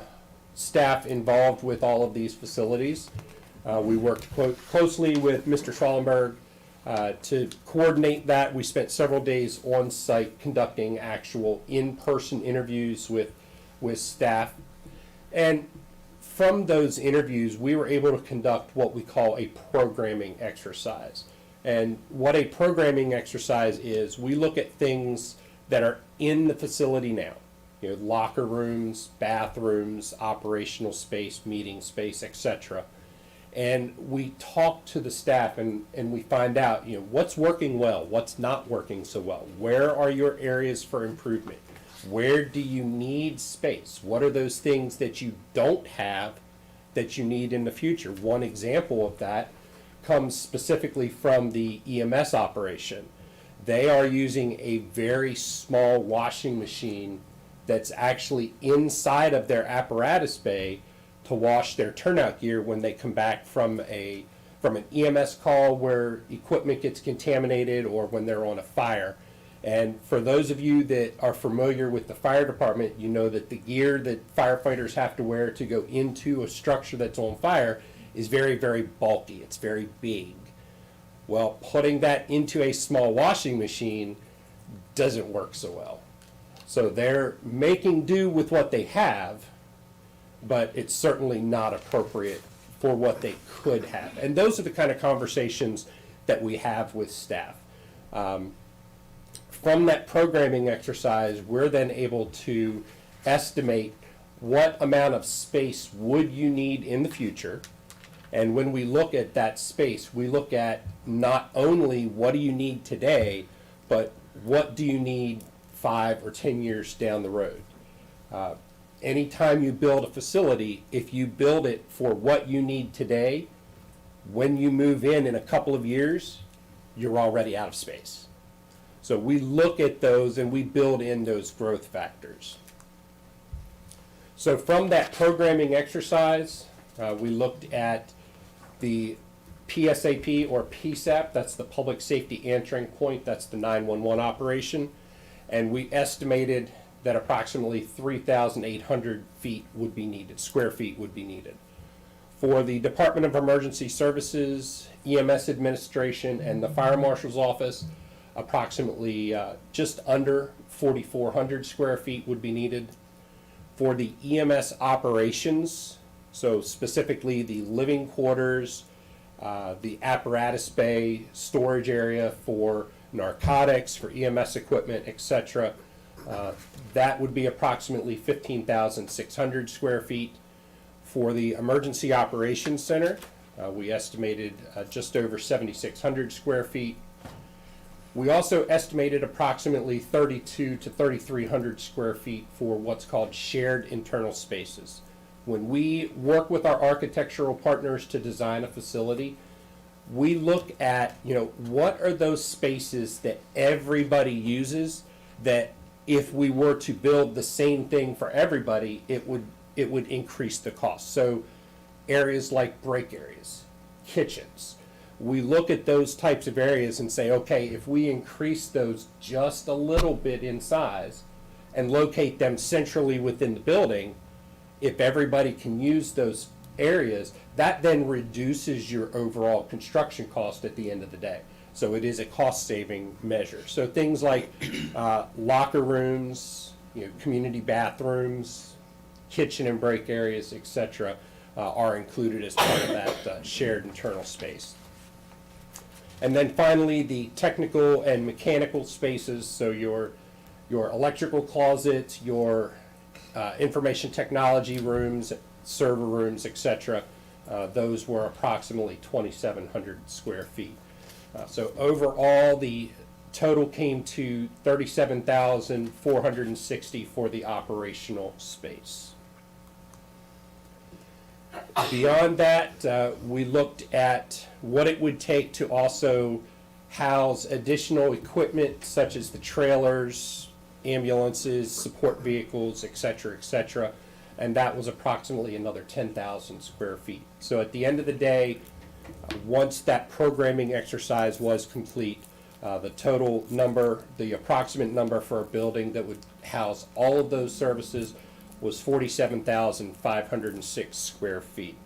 staff involved with all of these facilities. We worked closely with Mr. Schwallenberg to coordinate that. We spent several days on site conducting actual in-person interviews with staff. And from those interviews, we were able to conduct what we call a programming exercise. And what a programming exercise is, we look at things that are in the facility now. Locker rooms, bathrooms, operational space, meeting space, etc. And we talk to the staff and we find out, what's working well, what's not working so well. Where are your areas for improvement? Where do you need space? What are those things that you don't have that you need in the future? One example of that comes specifically from the EMS operation. They are using a very small washing machine that's actually inside of their apparatus bay to wash their turnout gear when they come back from an EMS call where equipment gets contaminated or when they're on a fire. And for those of you that are familiar with the fire department, you know that the gear that firefighters have to wear to go into a structure that's on fire is very, very bulky. It's very big. Well, putting that into a small washing machine doesn't work so well. So they're making do with what they have, but it's certainly not appropriate for what they could have. And those are the kind of conversations that we have with staff. From that programming exercise, we're then able to estimate what amount of space would you need in the future. And when we look at that space, we look at not only what do you need today, but what do you need 5 or 10 years down the road. Anytime you build a facility, if you build it for what you need today, when you move in a couple of years, you're already out of space. So we look at those and we build in those growth factors. So from that programming exercise, we looked at the PSAP or PSAP, that's the Public Safety Answering Point, that's the 911 operation, and we estimated that approximately 3,800 feet would be needed, square feet would be needed. For the Department of Emergency Services, EMS Administration, and the Fire Marshal's Office, approximately just under 4,400 square feet would be needed. For the EMS operations, so specifically the living quarters, the apparatus bay, storage area for narcotics, for EMS equipment, etc., that would be approximately 15,600 square feet. For the Emergency Operations Center, we estimated just over 7,600 square feet. We also estimated approximately 3,200 to 3,300 square feet for what's called shared internal spaces. When we work with our architectural partners to design a facility, we look at, what are those spaces that everybody uses that if we were to build the same thing for everybody, it would increase the cost. So areas like break areas, kitchens, we look at those types of areas and say, okay, if we increase those just a little bit in size and locate them centrally within the building, if everybody can use those areas, that then reduces your overall construction cost at the end of the day. So it is a cost-saving measure. So things like locker rooms, community bathrooms, kitchen and break areas, etc., are included as part of that shared internal space. And then finally, the technical and mechanical spaces, so your electrical closets, your information technology rooms, server rooms, etc., those were approximately 2,700 square feet. So overall, the total came to 37,460 for the operational space. Beyond that, we looked at what it would take to also house additional equipment such as the trailers, ambulances, support vehicles, etc., and that was approximately another 10,000 square feet. So at the end of the day, once that programming exercise was complete, the total number, the approximate number for a building that would house all of those services was 47,506 square feet.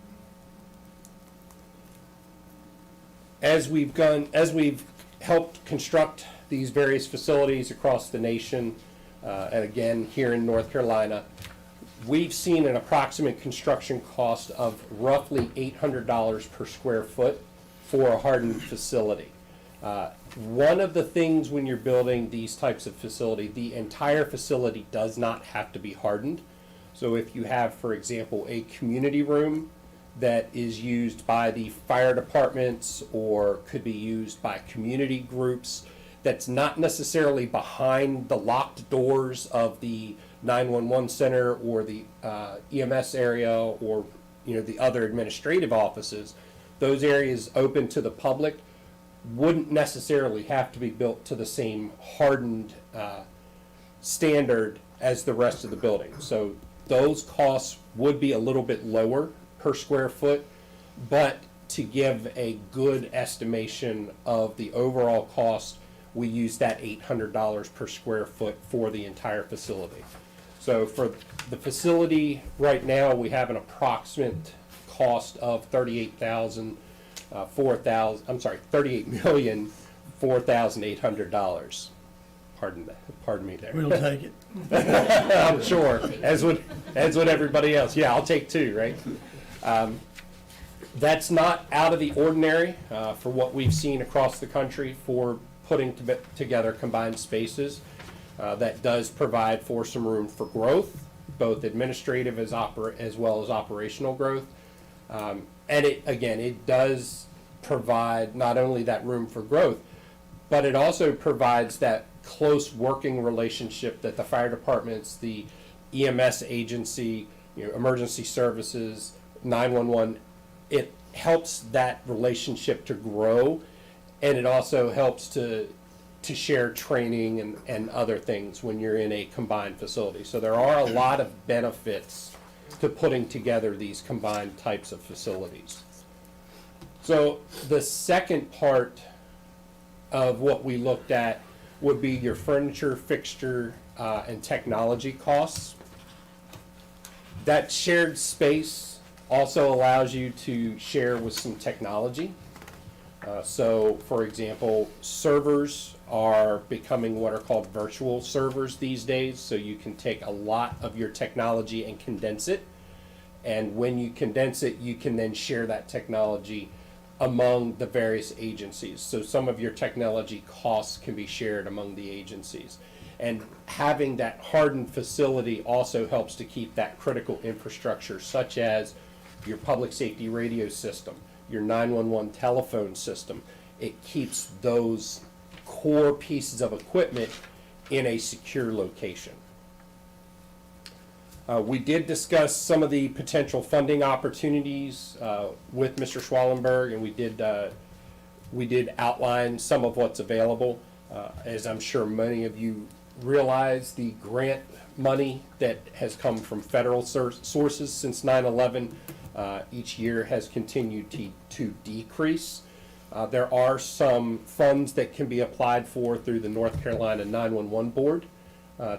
As we've helped construct these various facilities across the nation, and again here in North Carolina, we've seen an approximate construction cost of roughly $800 per square foot for a hardened facility. One of the things when you're building these types of facility, the entire facility does not have to be hardened. So if you have, for example, a community room that is used by the fire departments or could be used by community groups, that's not necessarily behind the locked doors of the 911 center or the EMS area or the other administrative offices, those areas open to the public wouldn't necessarily have to be built to the same hardened standard as the rest of the building. So those costs would be a little bit lower per square foot, but to give a good estimation of the overall cost, we use that $800 per square foot for the entire facility. So for the facility right now, we have an approximate cost of $38,4,800. Pardon me there. We'll take it. I'm sure, as would everybody else. Yeah, I'll take two, right? That's not out of the ordinary for what we've seen across the country for putting together combined spaces. That does provide for some room for growth, both administrative as well as operational growth. And it does provide not only that room for growth, but it also provides that close working relationship that the fire departments, the EMS agency, emergency services, 911, it helps that relationship to grow, and it also helps to share training and other things when you're in a combined facility. So there are a lot of benefits to putting together these combined types of facilities. So the second part of what we looked at would be your furniture, fixture, and technology costs. That shared space also allows you to share with some technology. So, for example, servers are becoming what are called virtual servers these days. So you can take a lot of your technology and condense it. And when you condense it, you can then share that technology among the various agencies. So some of your technology costs can be shared among the agencies. And having that hardened facility also helps to keep that critical infrastructure, such as your public safety radio system, your 911 telephone system. It keeps those core pieces of equipment in a secure location. We did discuss some of the potential funding opportunities with Mr. Schwallenberg, and we did outline some of what's available. As I'm sure many of you realize, the grant money that has come from federal sources since 9/11 each year has continued to decrease. There are some funds that can be applied for through the North Carolina 911 Board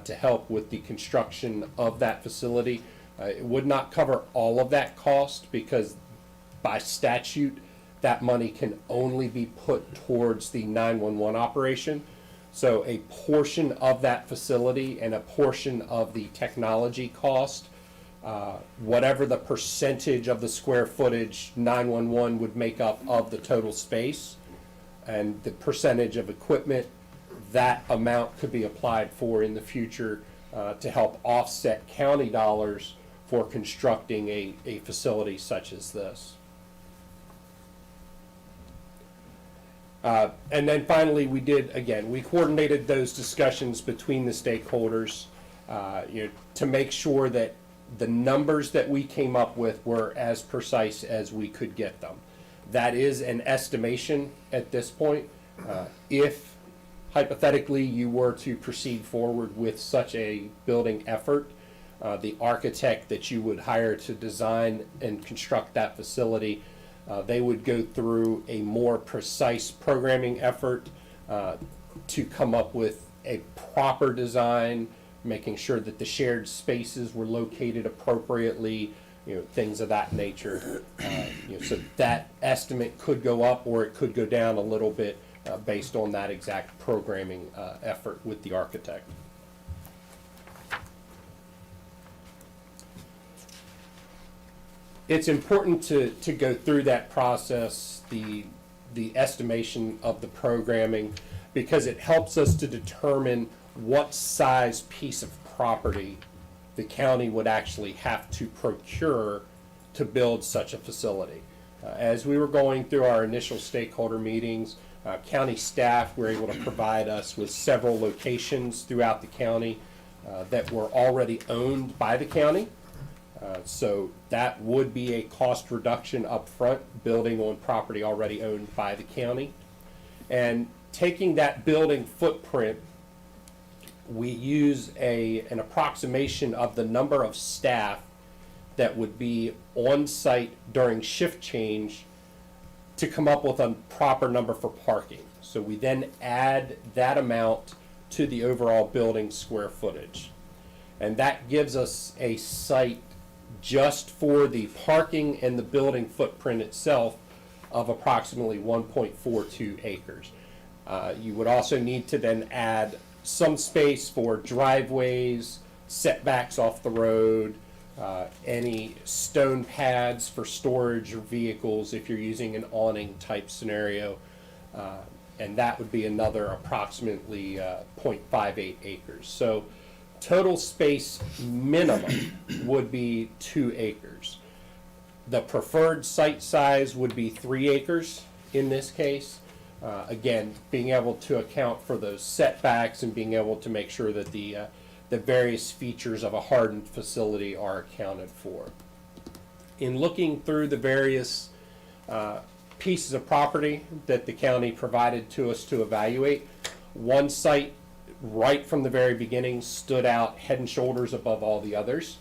to help with the construction of that facility. It would not cover all of that cost because by statute, that money can only be put towards the 911 operation. So a portion of that facility and a portion of the technology cost, whatever the percentage of the square footage 911 would make up of the total space, and the percentage of equipment, that amount could be applied for in the future to help offset county dollars for constructing a facility such as this. And then finally, we coordinated those discussions between the stakeholders to make sure that the numbers that we came up with were as precise as we could get them. That is an estimation at this point. If hypothetically you were to proceed forward with such a building effort, the architect that you would hire to design and construct that facility, they would go through a more precise programming effort to come up with a proper design, making sure that the shared spaces were located appropriately, things of that nature. So that estimate could go up or it could go down a little bit based on that exact programming effort with the architect. It's important to go through that process, the estimation of the programming, because it helps us to determine what size piece of property the county would actually have to procure to build such a facility. As we were going through our initial stakeholder meetings, county staff were able to provide us with several locations throughout the county that were already owned by the county. So that would be a cost reduction up front, building on property already owned by the county. And taking that building footprint, we use an approximation of the number of staff that would be on site during shift change to come up with a proper number for parking. So we then add that amount to the overall building square footage. And that gives us a site just for the parking and the building footprint itself of approximately 1.42 acres. You would also need to then add some space for driveways, setbacks off the road, any stone pads for storage or vehicles if you're using an awning type scenario. And that would be another approximately 0.58 acres. So total space minimum would be 2 acres. The preferred site size would be 3 acres in this case. Again, being able to account for those setbacks and being able to make sure that the various features of a hardened facility are accounted for. In looking through the various pieces of property that the county provided to us to evaluate, one site right from the very beginning stood out head and shoulders above all the others,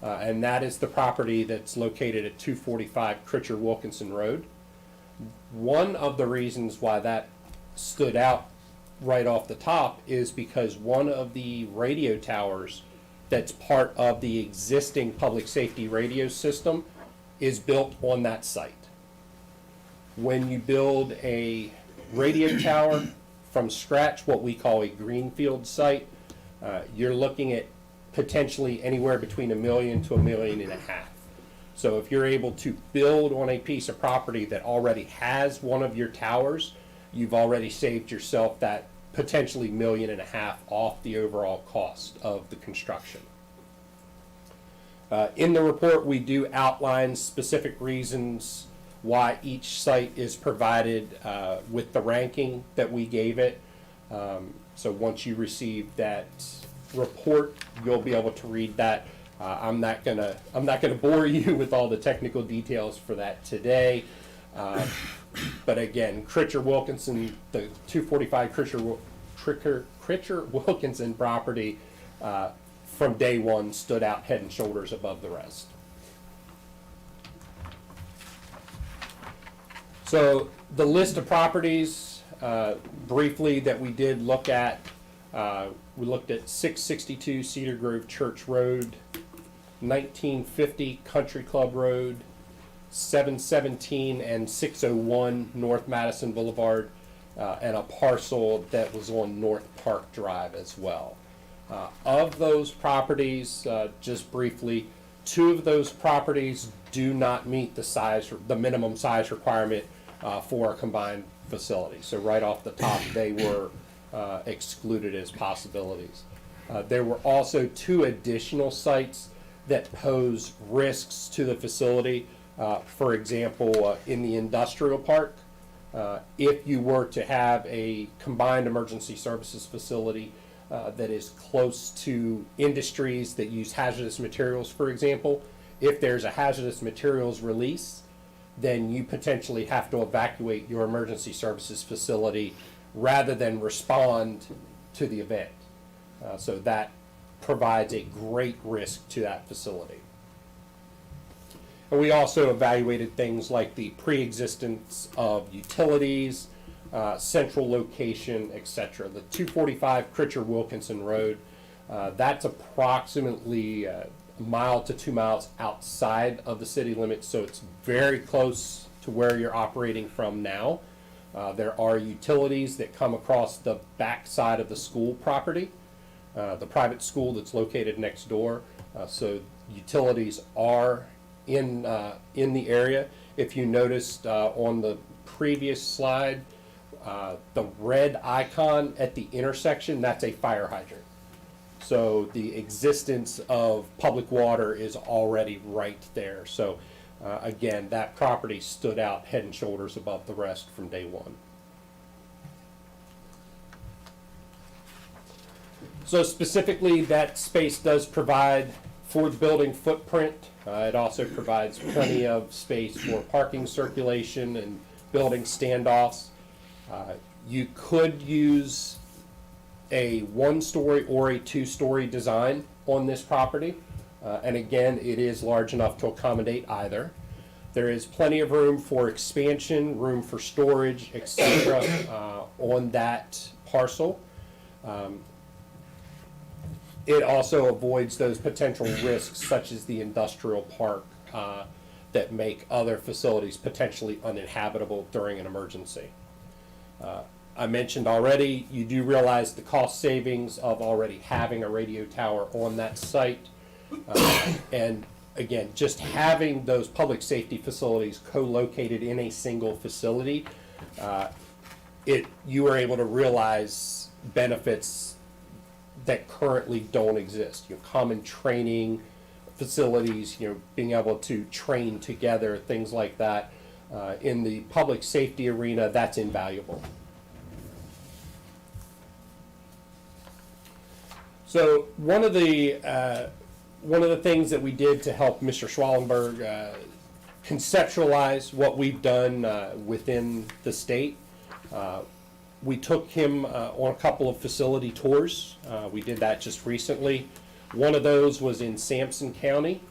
and that is the property that's located at 245 Critcher Wilkinson Road. One of the reasons why that stood out right off the top is because one of the radio towers that's part of the existing public safety radio system is built on that site. When you build a radio tower from scratch, what we call a greenfield site, you're looking at potentially anywhere between $1 million to $1.5 million. So if you're able to build on a piece of property that already has one of your towers, you've already saved yourself that potentially $1.5 million off the overall cost of the construction. In the report, we do outline specific reasons why each site is provided with the ranking that we gave it. So once you receive that report, you'll be able to read that. I'm not gonna bore you with all the technical details for that today. But again, Critcher Wilkinson, the 245 Critcher Wilkinson property from day one stood out head and shoulders above the rest. So the list of properties briefly that we did look at, we looked at 662 Cedar Grove Church Road, 1950 Country Club Road, 717 and 601 North Madison Boulevard, and a parcel that was on North Park Drive as well. Of those properties, just briefly, 2 of those properties do not meet the minimum size requirement for a combined facility. So right off the top, they were excluded as possibilities. There were also 2 additional sites that pose risks to the facility. For example, in the industrial park, if you were to have a combined emergency services facility that is close to industries that use hazardous materials, for example, if there's a hazardous materials release, then you potentially have to evacuate your emergency services facility rather than respond to the event. So that provides a great risk to that facility. And we also evaluated things like the pre-existence of utilities, central location, etc. The 245 Critcher Wilkinson Road, that's approximately a mile to 2 miles outside of the city limits, so it's very close to where you're operating from now. There are utilities that come across the back side of the school property, the private school that's located next door. So utilities are in the area. If you noticed on the previous slide, the red icon at the intersection, that's a fire hydrant. So the existence of public water is already right there. So again, that property stood out head and shoulders above the rest from day one. So specifically, that space does provide for the building footprint. It also provides plenty of space for parking circulation and building standoffs. You could use a 1-story or a 2-story design on this property. And again, it is large enough to accommodate either. There is plenty of room for expansion, room for storage, etc. on that parcel. It also avoids those potential risks such as the industrial park that make other facilities potentially uninhabitable during an emergency. I mentioned already, you do realize the cost savings of already having a radio tower on that site. And again, just having those public safety facilities co-located in a single facility, you are able to realize benefits that currently don't exist. Common training facilities, being able to train together, things like that. In the public safety arena, that's invaluable. So one of the things that we did to help Mr. Schwallenberg conceptualize what we've done within the state, we took him on a couple of facility tours. We did that just recently. One of those was in Sampson County.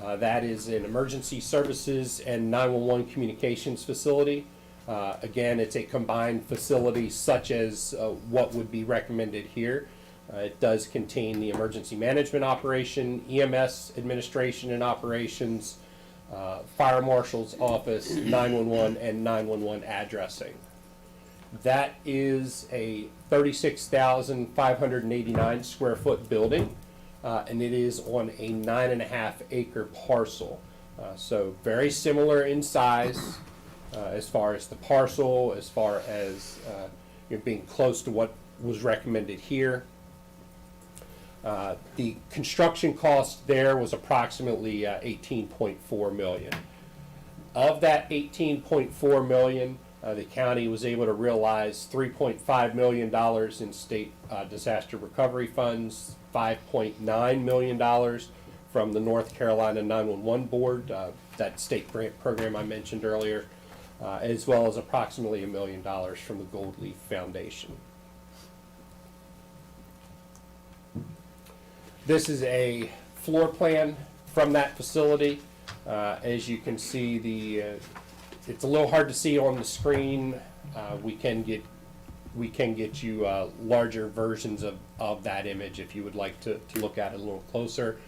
That is an emergency services and 911 communications facility. Again, it's a combined facility such as what would be recommended here. It does contain the emergency management operation, EMS administration and operations, fire marshal's office, 911, and 911 addressing. That is a 36,589 square foot building, and it is on a 9.5 acre parcel. So very similar in size as far as the parcel, as far as being close to what was recommended here. The construction cost there was approximately $18.4 million. Of that $18.4 million, the county was able to realize $3.5 million in state disaster recovery funds, $5.9 million from the North Carolina 911 Board, that state grant program I mentioned earlier, as well as approximately $1 million from the Gold Leaf Foundation. This is a floor plan from that facility. As you can see, it's a little hard to see on the screen. We can get you larger versions of that image if you would like to look at it a little closer.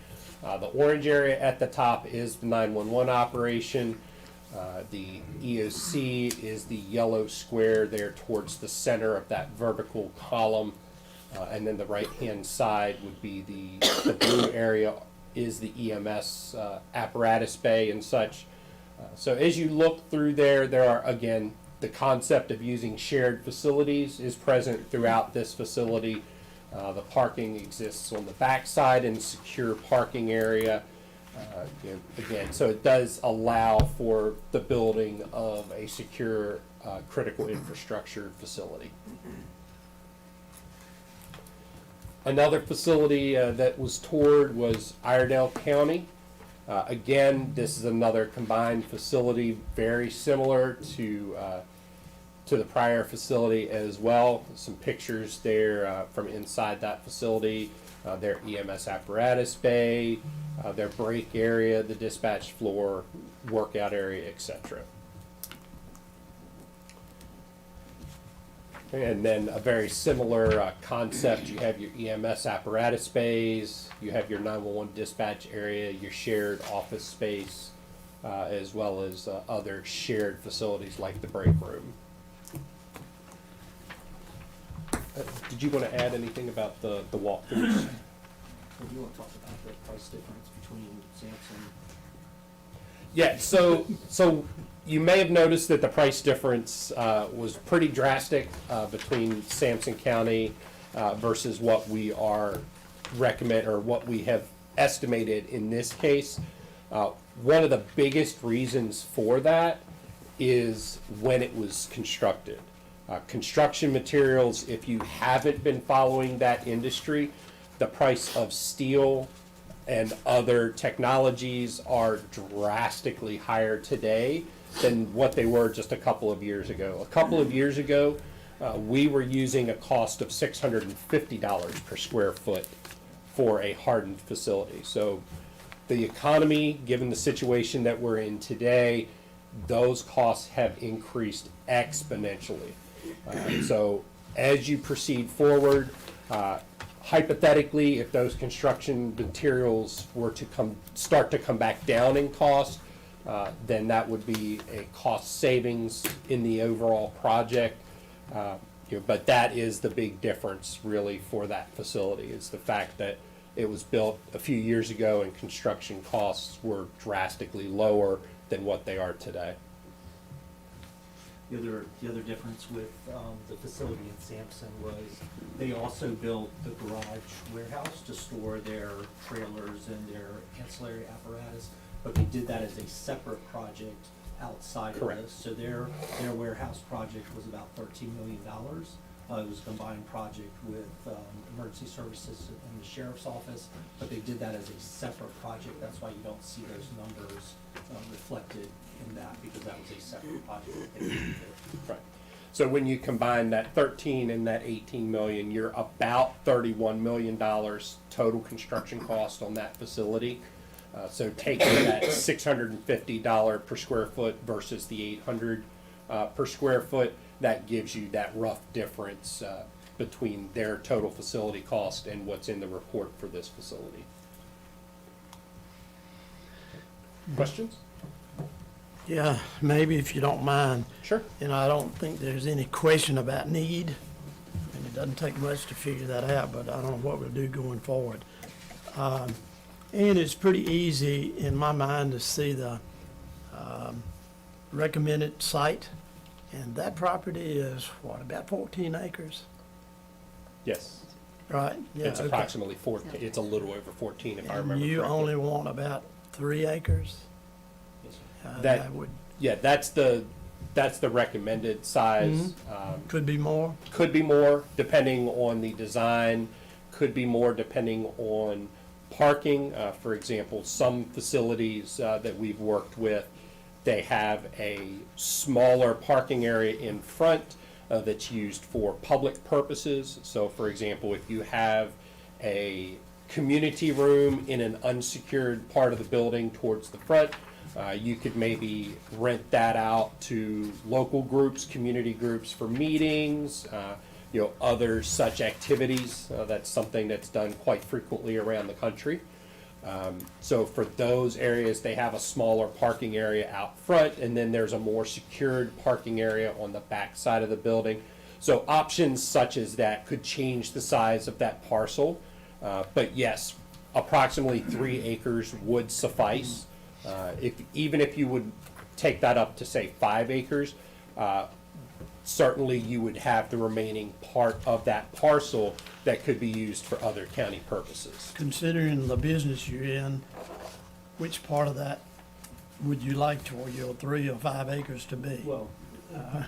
The orange area at the top is the 911 operation. The EOC is the yellow square there towards the center of that vertical column. And then the right-hand side would be the blue area is the EMS apparatus bay and such. So as you look through there are, again, the concept of using shared facilities is present throughout this facility. The parking exists on the backside in secure parking area. Again, so it does allow for the building of a secure critical infrastructure facility. Another facility that was toured was Iredell County. Again, this is another combined facility, very similar to the prior facility as well. Some pictures there from inside that facility, their EMS apparatus bay, their break area, the dispatch floor, workout area, etc. And then a very similar concept, you have your EMS apparatus bays, you have your 911 dispatch area, your shared office space, as well as other shared facilities like the break room. Did you want to add anything about the walkthroughs? Do you want to talk about the price difference between Sampson? Yeah, so you may have noticed that the price difference was pretty drastic between Sampson County versus what we are what we have estimated in this case. One of the biggest reasons for that is when it was constructed. Construction materials, if you haven't been following that industry, the price of steel and other technologies are drastically higher today than what they were just a couple of years ago. A couple of years ago, we were using a cost of $650 per square foot for a hardened facility. So the economy, given the situation that we're in today, those costs have increased exponentially. So as you proceed forward, hypothetically, if those construction materials were to start to come back down in cost, then that would be a cost savings in the overall project. But that is the big difference really for that facility, is the fact that it was built a few years ago and construction costs were drastically lower than what they are today. The other difference with the facility in Sampson was they also built the garage warehouse to store their trailers and their ancillary apparatus, but they did that as a separate project outside of Correct. this. So their warehouse project was about $13 million. It was a combined project with emergency services and the sheriff's office, but they did that as a separate project. That's why you don't see those numbers reflected in that, because that was a separate project that they did. Right. So when you combine that 13 and that 18 million, you're about $31 million total construction cost on that facility. So taking that $650 per square foot versus the 800 per square foot, that gives you that rough difference between their total facility cost and what's in the report for this facility. Questions? Yeah, maybe if you don't mind. Sure. I don't think there's any question about need, and it doesn't take much to figure that out, but I don't know what we'll do going forward. And it's pretty easy in my mind to see the recommended site, and that property is, what, about 14 acres, Yes. right? Yeah, It's okay. approximately 14, it's a little over 14 if I And remember you correctly. only want about 3 acres? Yes, sir. That- would, Yeah, that's the recommended size. could be more? Could be more depending on the design, could be more depending on parking. For example, some facilities that we've worked with, they have a smaller parking area in front that's used for public purposes. So for example, if you have a community room in an unsecured part of the building towards the front, you could maybe rent that out to local groups, community groups for meetings, other such activities. That's something that's done quite frequently around the country. So for those areas, they have a smaller parking area out front, and then there's a more secured parking area on the back side of the building. So options such as that could change the size of that parcel. But yes, approximately 3 acres would suffice. Even if you would take that up to say 5 acres, certainly you would have the remaining part of that parcel that could be used for other county purposes. Considering the business you're in, which part of that would you like for your 3 or 5 acres to be? Well, and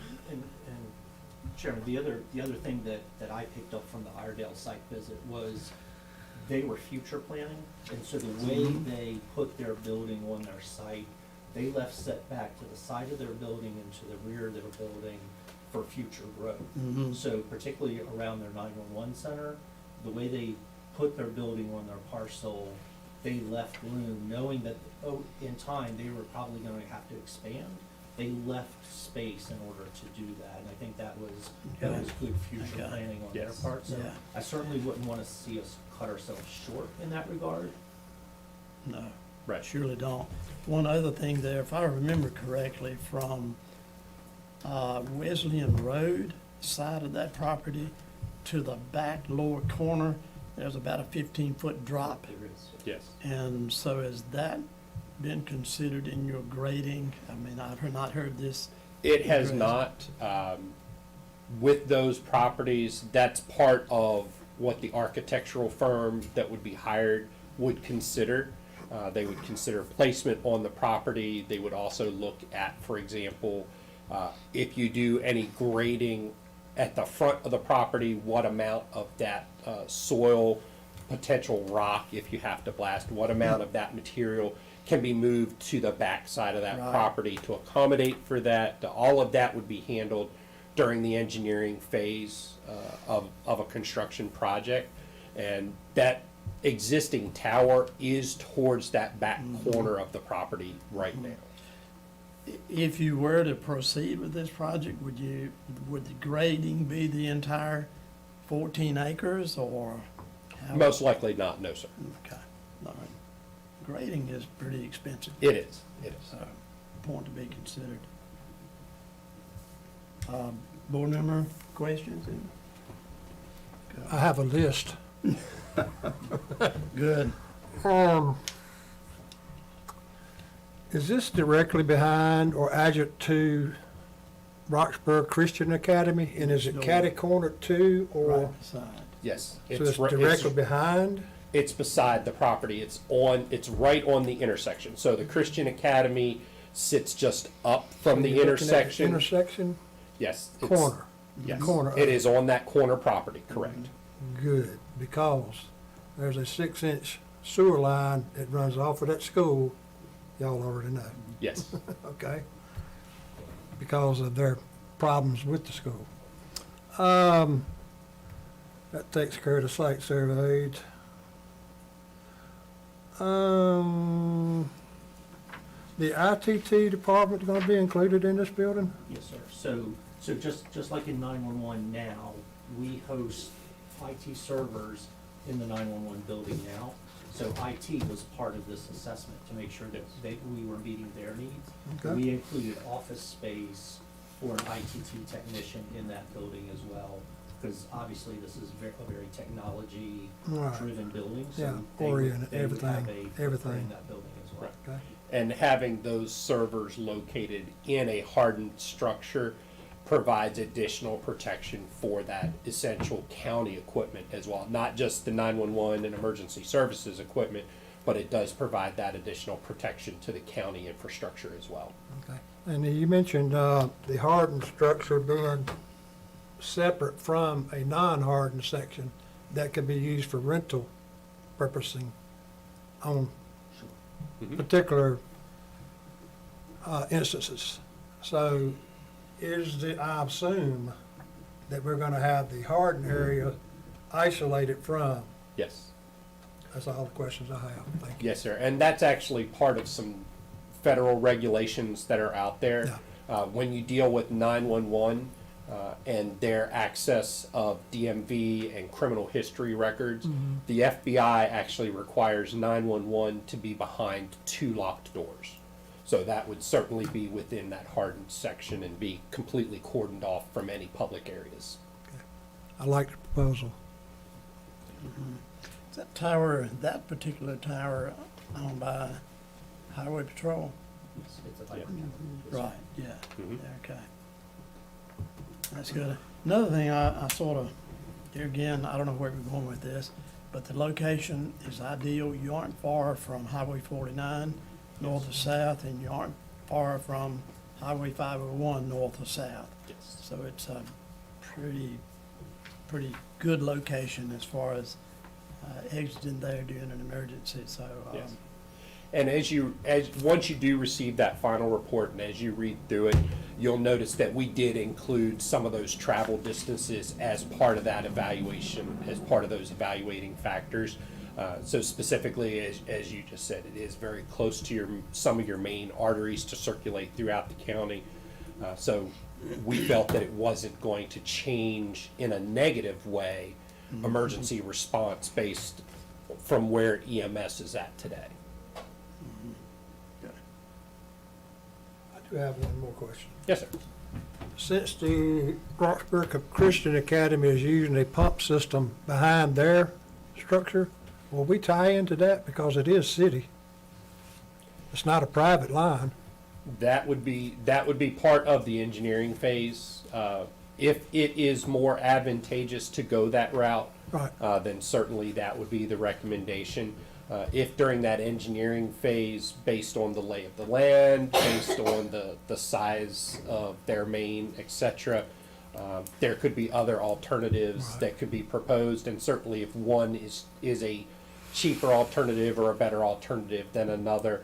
Chairman, the other thing that I picked up from the Iredale site visit was they were future planning, and so the way they put their building on their site, they left setback to the side of their building and to the rear of their building for future growth. Mhm. So particularly around their 911 center, the way they put their building on their parcel, they left room, knowing that, in time, they were probably gonna have to expand. They left space in order to do that, and I think that was good future Okay. planning on their Yes. part. So Yeah. I certainly wouldn't wanna see us cut ourselves short in that regard. No, Right. surely don't. One other thing there, if I remember correctly, from Wesleyan Road side of that property to the back lower corner, there's about a 15-foot drop. There is. Yes. And so has that been considered in your grading? I mean, I've not heard this. It has Great. not. With those properties, that's part of what the architectural firm that would be hired would consider. They would consider placement on the property. They would also look at, for example, if you do any grading at the front of the property, what amount of that soil, potential rock, if you have to blast, what amount of that material can be moved to the back side of that Right. property to accommodate for that. All of that would be handled during the engineering phase of a construction project. And that existing tower is towards that back corner of the property right now. If you were to proceed with this project, would the grading be the entire 14 acres or? how- Most likely not, no, sir. Okay, all right. Grading is pretty expensive. It is, it is. Point to be considered. Board member questions? I have a list. Good. Is this directly behind or adjacent to Roxborough Christian Academy? And is it No. catty corner to, or, Right beside. Yes. so it's directly behind? It's beside the property. It's right on the intersection. So the Christian Academy sits just up from the You're looking at intersection. Intersection, Yes. it's- corner, Yes. corner of It it. is on that corner property, correct. good, because there's a 6-inch sewer line that runs off of that school, y'all already know, Yes. okay? Because of their problems with the school. That takes care of the site surveyed. The ITT department gonna be included in this building? Yes, sir. So just like in 911 now, we host IT servers in the 911 building now. So IT was part of this assessment to make sure that we were meeting their needs. Okay. We included office space for an ITT technician in that building as well, because obviously this is a very technology-driven building. So Yeah, they would- oriented, they would have everything, a footprint everything. in that building as well. Okay. And having those servers located in a hardened structure provides additional protection for that essential county equipment as well. Not just the 911 and emergency services equipment, but it does provide that additional protection to the county infrastructure as well. Okay. And you mentioned the hardened structure being separate from a non-hardened section that could be used for rental purposing on Mhm. particular instances. So I assume that we're gonna have the hardened area isolated from. Yes. That's all the questions I have. Thank you. Yes, sir. And that's actually part of some federal regulations that are out there. When you deal with 911 and their access of DMV and criminal history records, the FBI actually requires 911 to be behind 2 locked doors. So that would certainly be within that hardened section and be completely cordoned off from any public areas. I like the proposal. Is that tower, that particular tower owned by Highway Patrol? It's a Yeah. Right, yeah, Mhm. yeah, okay. That's good. Another thing I sort of, here again, I don't know where we're going with this, but the location is ideal. You aren't far from Highway 49, north or south, and you aren't far from Highway 501, north or south. Yes. So it's a pretty good location as far as exiting there during an emergency, so. Yes. And once you do receive that final report and as you read through it, you'll notice that we did include some of those travel distances as part of that evaluation, as part of those evaluating factors. So specifically, as you just said, it is very close to some of your main arteries to circulate throughout the county. So we felt that it wasn't going to change in a negative way emergency response based from where EMS is at today. I do have one more question. Yes, sir. Since the Roxborough Christian Academy is using a pump system behind their structure, will we tie into that because it is city? It's not a private line. That would be part of the engineering phase. If it is more advantageous to go that route, Right. then certainly that would be the recommendation. If during that engineering phase, based on the lay of the land, based on the size of their main, et cetera, there could be other alternatives that could be proposed, and certainly if one is a cheaper alternative or a better alternative than another,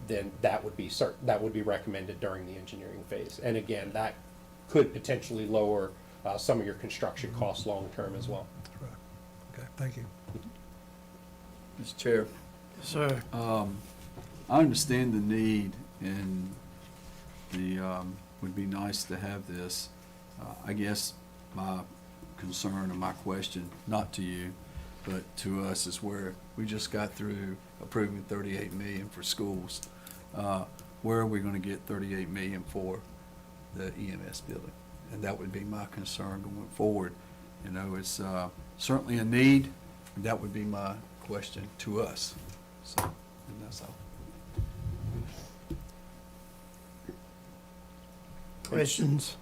then that would be recommended during the engineering phase. And again, that could potentially lower some of your construction costs long-term as well. That's right. Okay, thank you. Mr. Chair, Sir, I understand the need and would be nice to have this. I guess my concern and my question, not to you, but to us, is where we just got through approving 38 million for schools. Where are we gonna get 38 million for the EMS building? And that would be my concern going forward. You know, it's certainly a need, and that would be my question to us. So, and that's all. Questions?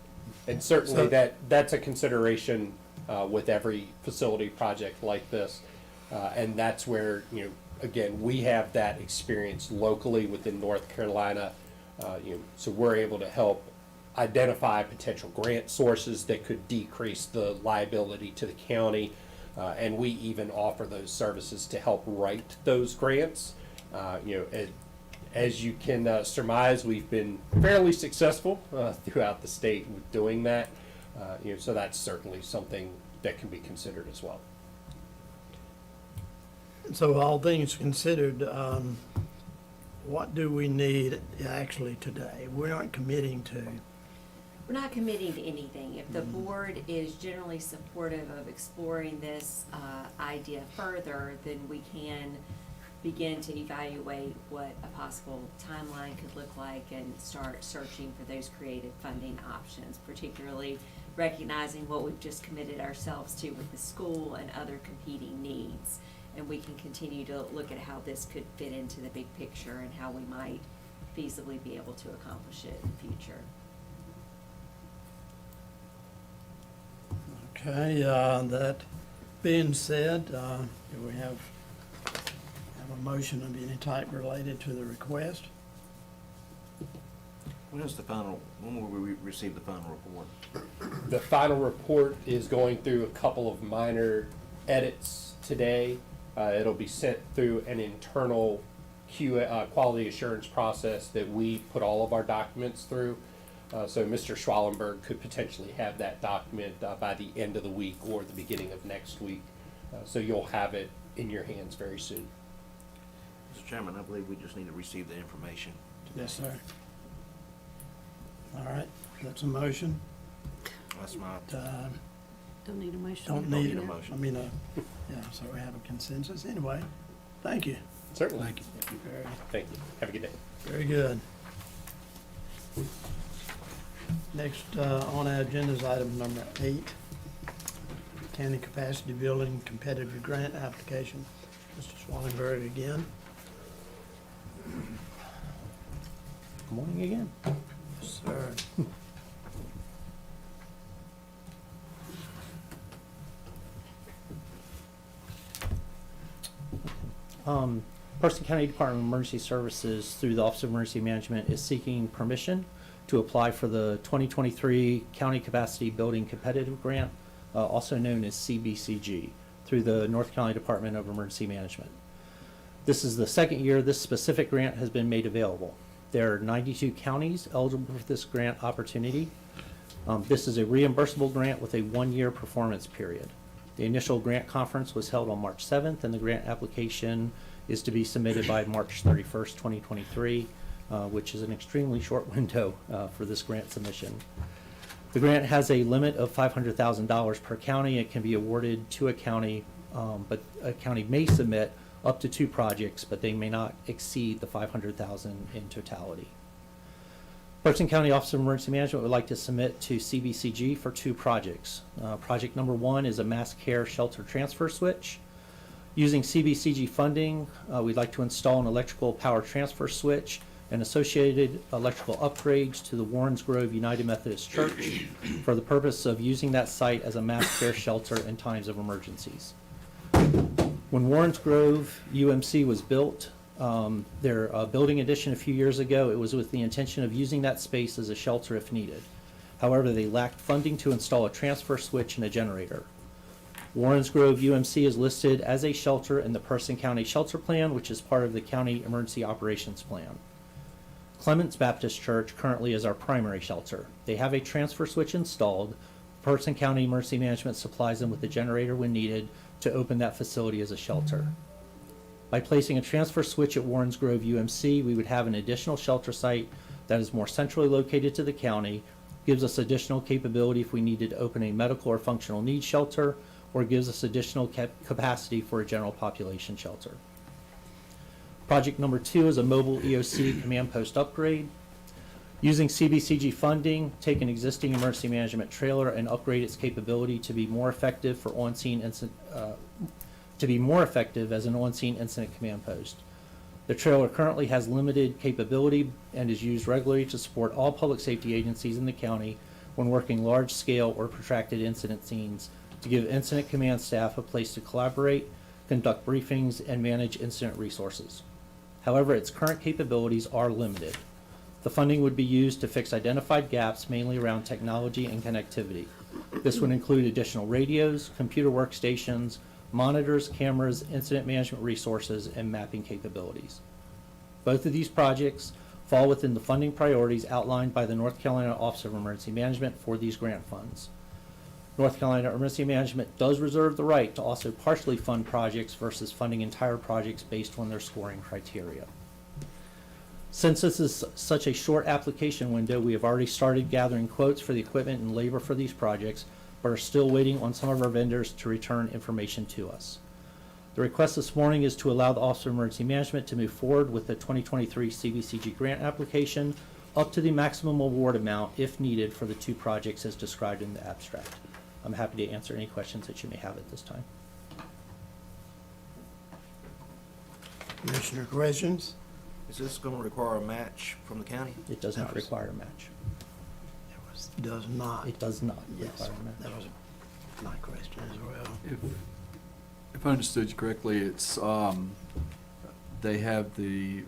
And certainly So- that's a consideration with every facility project like this. And that's where, you know, again, we have that experience locally within North Carolina. So we're able to help identify potential grant sources that could decrease the liability to the county. And we even offer those services to help write those grants. As you can surmise, we've been fairly successful throughout the state with doing that. So that's certainly something that can be considered as well. So all things considered, what do we need actually today? We aren't committing to. We're not committing to anything. If the board is generally supportive of exploring this idea further, then we can begin to evaluate what a possible timeline could look like and start searching for those creative funding options, particularly recognizing what we've just committed ourselves to with the school and other competing needs. And we can continue to look at how this could fit into the big picture and how we might feasibly be able to accomplish it in the future. Okay, that being said, do we have a motion of any type related to the request? When will we receive the final report? The final report is going through a couple of minor edits today. It'll be sent through an internal quality assurance process that we put all of our documents through. So Mr. Schwallenberg could potentially have that document by the end of the week or the beginning of next week. So you'll have it in your hands very soon. Mr. Chairman, I believe we just need to receive the information. Yes, sir. All right, that's a motion. That's my, Don't need a motion. Don't Don't need need a it. motion. I mean, yeah, so we have a consensus. Anyway, thank you. Certainly. Thank you. Thank you. Have a good day. Very good. Next on our agenda is item number 8, County Capacity Building Competitive Grant Application. Mr. Swallenberg again. Good morning again. Yes, sir. Person County Department of Emergency Services, through the Office of Emergency Management, is seeking permission to apply for the 2023 County Capacity Building Competitive Grant, also known as CBCG, through the North Carolina Department of Emergency Management. This is the second year this specific grant has been made available. There are 92 counties eligible for this grant opportunity. This is a reimbursable grant with a 1-year performance period. The initial grant conference was held on March 7th, and the grant application is to be submitted by March 31st, 2023, which is an extremely short window for this grant submission. The grant has a limit of $500,000 per county. It can be awarded to a county, but a county may submit up to 2 projects, but they may not exceed the $500,000 in totality. Person County Office of Emergency Management would like to submit to CBCG for 2 projects. Project number 1 is a mass care shelter transfer switch. Using CBCG funding, we'd like to install an electrical power transfer switch and associated electrical upgrades to the Warrens Grove United Methodist Church for the purpose of using that site as a mass care shelter in times of emergencies. When Warrens Grove UMC was built, their building addition a few years ago, it was with the intention of using that space as a shelter if needed. However, they lacked funding to install a transfer switch and a generator. Warrens Grove UMC is listed as a shelter in the Person County Shelter Plan, which is part of the County Emergency Operations Plan. Clements Baptist Church currently is our primary shelter. They have a transfer switch installed. Person County Emergency Management supplies them with a generator when needed to open that facility as a shelter. By placing a transfer switch at Warrens Grove UMC, we would have an additional shelter site that is more centrally located to the county, gives us additional capability if we needed to open a medical or functional needs shelter, or gives us additional capacity for a general population shelter. Project number 2 is a mobile EOC command post upgrade. Using CBCG funding, take an existing emergency management trailer and upgrade its capability to be more effective for on-scene as an on-scene incident command post. The trailer currently has limited capability and is used regularly to support all public safety agencies in the county when working large-scale or protracted incident scenes to give incident command staff a place to collaborate, conduct briefings, and manage incident resources. However, its current capabilities are limited. The funding would be used to fix identified gaps, mainly around technology and connectivity. This would include additional radios, computer workstations, monitors, cameras, incident management resources, and mapping capabilities. Both of these projects fall within the funding priorities outlined by the North Carolina Office of Emergency Management for these grant funds. North Carolina Emergency Management does reserve the right to also partially fund projects versus funding entire projects based on their scoring criteria. Since this is such a short application window, we have already started gathering quotes for the equipment and labor for these projects, but are still waiting on some of our vendors to return information to us. The request this morning is to allow the Office of Emergency Management to move forward with the 2023 CBCG grant application up to the maximum award amount if needed for the 2 projects as described in the abstract. I'm happy to answer any questions that you may have at this time. Commissioner, questions? Is this gonna require a match from the county? It does not require a match. Does not. It does not Yes, require a match. that was my question as well. If I understood you correctly, it's, they have the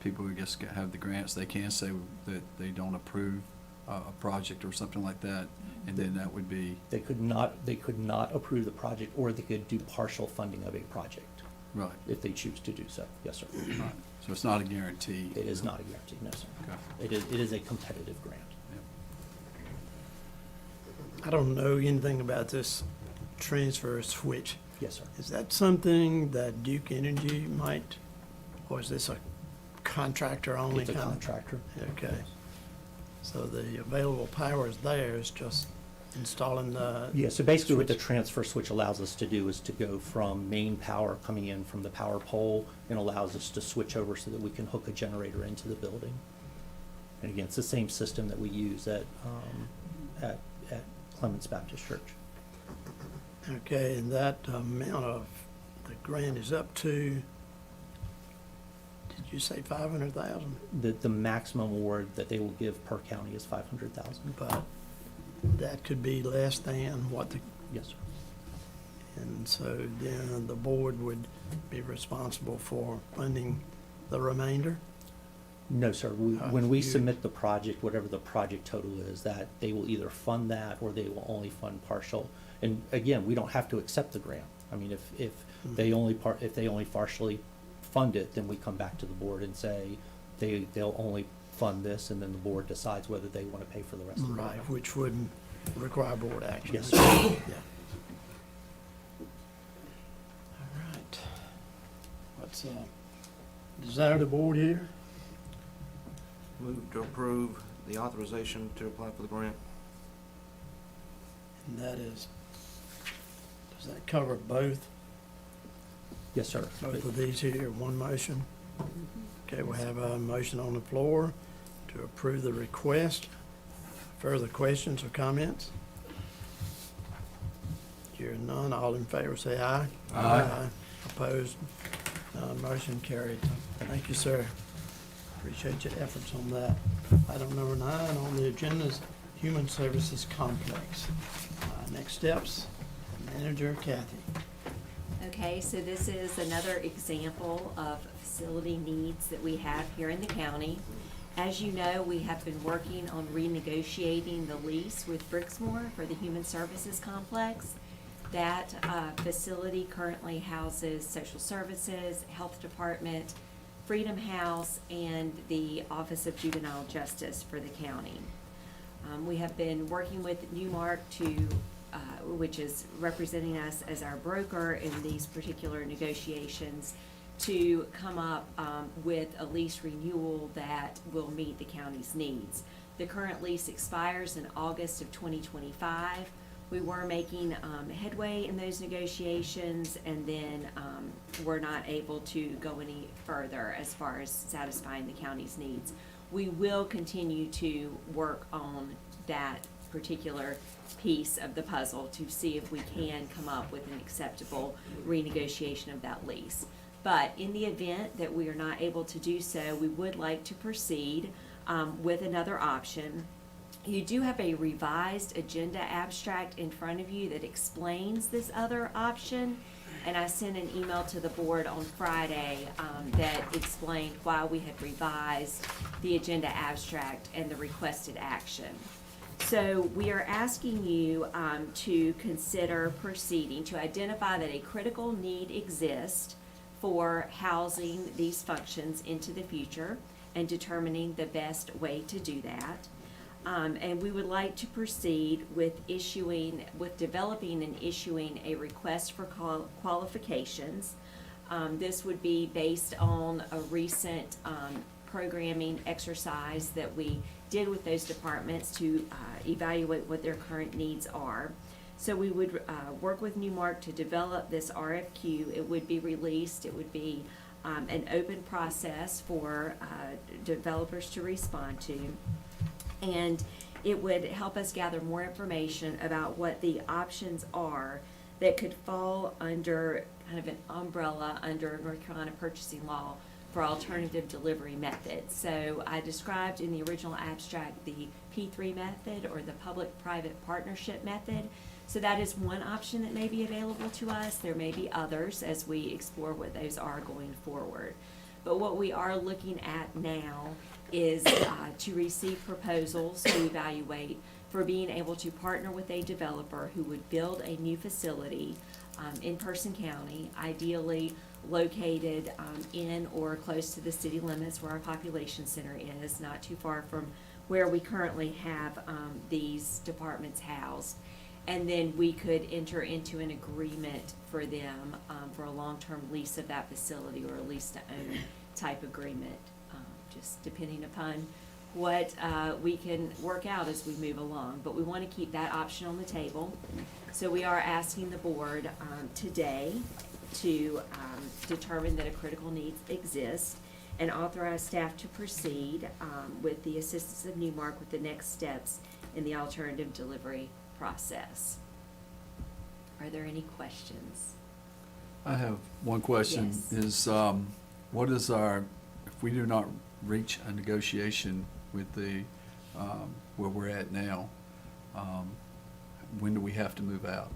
people who have the grants, they can say that they don't approve a project or something like that, and then that would be, They could not approve the project, or they could do partial funding of a project right, if they choose to do so. Yes, sir. right. So it's not a guarantee. It is not a guarantee, no, sir. Okay. It is a competitive grant. I don't know anything about this transfer switch. Yes, sir. Is that something that Duke Energy might, or is this a contractor only? It's a kind of- contractor. Okay. So the available power is there, it's just installing the. Yeah, so basically what the switch. transfer switch allows us to do is to go from main power coming in from the power pole and allows us to switch over so that we can hook a generator into the building. And again, it's the same system that we use at Clements Baptist Church. Okay, and that amount of, the grant is up to, did you say 500,000? The maximum award that they will give per county is 500,000. But that could be less than what the, Yes, sir. and so then the board would be responsible for funding the remainder? No, sir. When we you- submit the project, whatever the project total is, that they will either fund that or they will only fund partial. And again, we don't have to accept the grant. I mean, if they only partially fund it, then we come back to the board and say they'll only fund this, and then the board decides whether they want to pay for the rest of the Right, project. which would require board action. Yes, sir. Yeah. All right. What's, desire of the board here? Move to approve the authorization to apply for the grant. And that is, does that cover both Yes, sir. of these here, one motion? Okay, we have a motion on the floor to approve the request. Further questions or comments? Hearing none, all in favor say aye. Aye. Opposed? None, motion carried. Thank you, sir. Appreciate your efforts on that. Item number 9 on the agenda is Human Services Complex. Next steps, Manager Kathy. Okay, so this is another example of facility needs that we have here in the county. As you know, we have been working on renegotiating the lease with Brixmor for the Human Services Complex. That facility currently houses social services, health department, Freedom House, and the Office of Juvenile Justice for the county. We have been working with Newmark which is representing us as our broker in these particular negotiations, to come up with a lease renewal that will meet the county's needs. The current lease expires in August of 2025. We were making headway in those negotiations, and then were not able to go any further as far as satisfying the county's needs. We will continue to work on that particular piece of the puzzle to see if we can come up with an acceptable renegotiation of that lease. But in the event that we are not able to do so, we would like to proceed with another option. You do have a revised agenda abstract in front of you that explains this other option. And I sent an email to the board on Friday that explained why we had revised the agenda abstract and the requested action. So we are asking you to consider proceeding to identify that a critical need exists for housing these functions into the future and determining the best way to do that. And we would like to proceed with developing and issuing a request for qualifications. This would be based on a recent programming exercise that we did with those departments to evaluate what their current needs are. So we would work with Newmark to develop this RFQ. It would be released. It would be an open process for developers to respond to. And it would help us gather more information about what the options are that could fall under kind of an umbrella under North Carolina purchasing law for alternative delivery methods. So I described in the original abstract the P3 method, or the public-private partnership method. So that is one option that may be available to us. There may be others as we explore what those are going forward. But what we are looking at now is to receive proposals to evaluate for being able to partner with a developer who would build a new facility in Person County, ideally located in or close to the city limits where our population center is, not too far from where we currently have these departments housed. And then we could enter into an agreement for them for a long-term lease of that facility, or a lease-to-own type agreement, just depending upon what we can work out as we move along. But we want to keep that option on the table. So we are asking the board today to determine that a critical need exists and authorize staff to proceed with the assistance of Newmark with the next steps in the alternative delivery process. Are there any questions? I have one question. Yes. Is, what is if we do not reach a negotiation with the, where we're at now, when do we have to move out?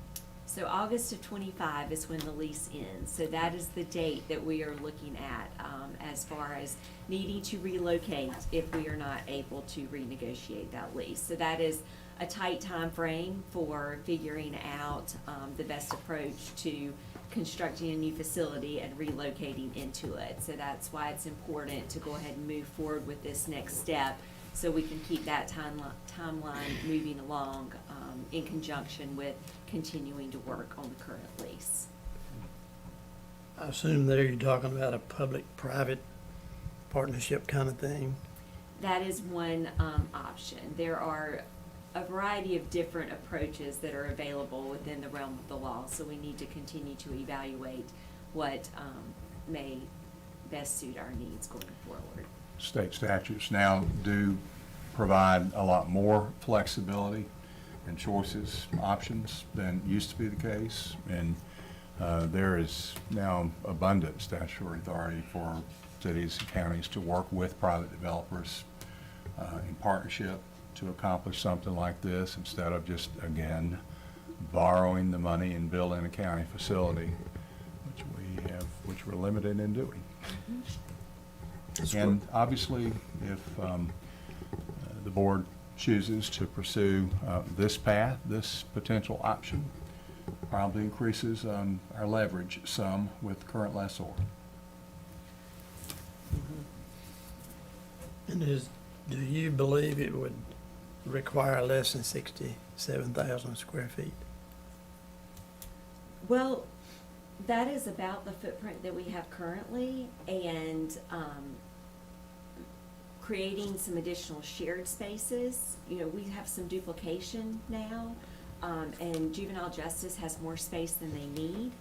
So August of 25 is when the lease ends. So that is the date that we are looking at as far as needing to relocate if we are not able to renegotiate that lease. So that is a tight time frame for figuring out the best approach to constructing a new facility and relocating into it. So that's why it's important to go ahead and move forward with this next step, so we can keep that timeline moving along in conjunction with continuing to work on the current lease. I assume there you're talking about a public-private partnership kind of thing. That is one option. There are a variety of different approaches that are available within the realm of the law, so we need to continue to evaluate what may best suit our needs going forward. State statutes now do provide a lot more flexibility and choices, options than used to be the case. And there is now abundant statutory authority for cities and counties to work with private developers in partnership to accomplish something like this, instead of just, again, borrowing the money and building a county facility, which we're limited in doing. And obviously, if the board chooses to pursue this path, this potential option, probably increases our leverage some with the current lessor. And do you believe it would require less than 67,000 square feet? Well, That is about the footprint that we have currently, and creating some additional shared spaces. You know, we have some duplication now, and juvenile justice has more space than they need,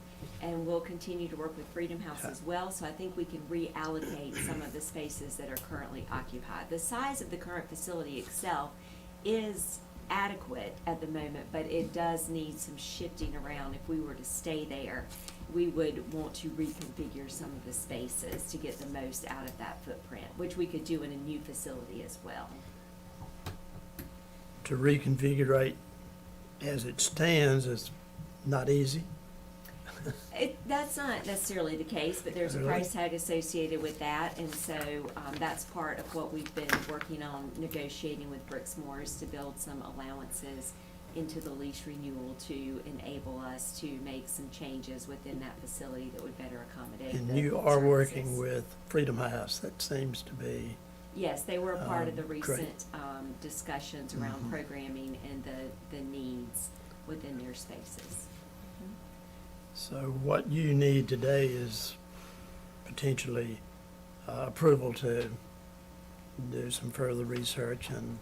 and we'll continue to work with Freedom House as well, so I think we can reallocate some of the spaces that are currently occupied. The size of the current facility itself is adequate at the moment, but it does need some shifting around. If we were to stay there, we would want to reconfigure some of the spaces to get the most out of that footprint, which we could do in a new facility as well. To reconfigure as it stands is not easy. That's not necessarily the case, but there's a Really? price tag associated with that, and so that's part of what we've been working on, negotiating with Brixmor's to build some allowances into the lease renewal to enable us to make some changes within that facility that would better accommodate And the you are working services. with Freedom House. That seems to be, Yes, they were a part of the great. recent discussions around Mhm. programming and the needs within their spaces. so what you need today is potentially approval to do some further research and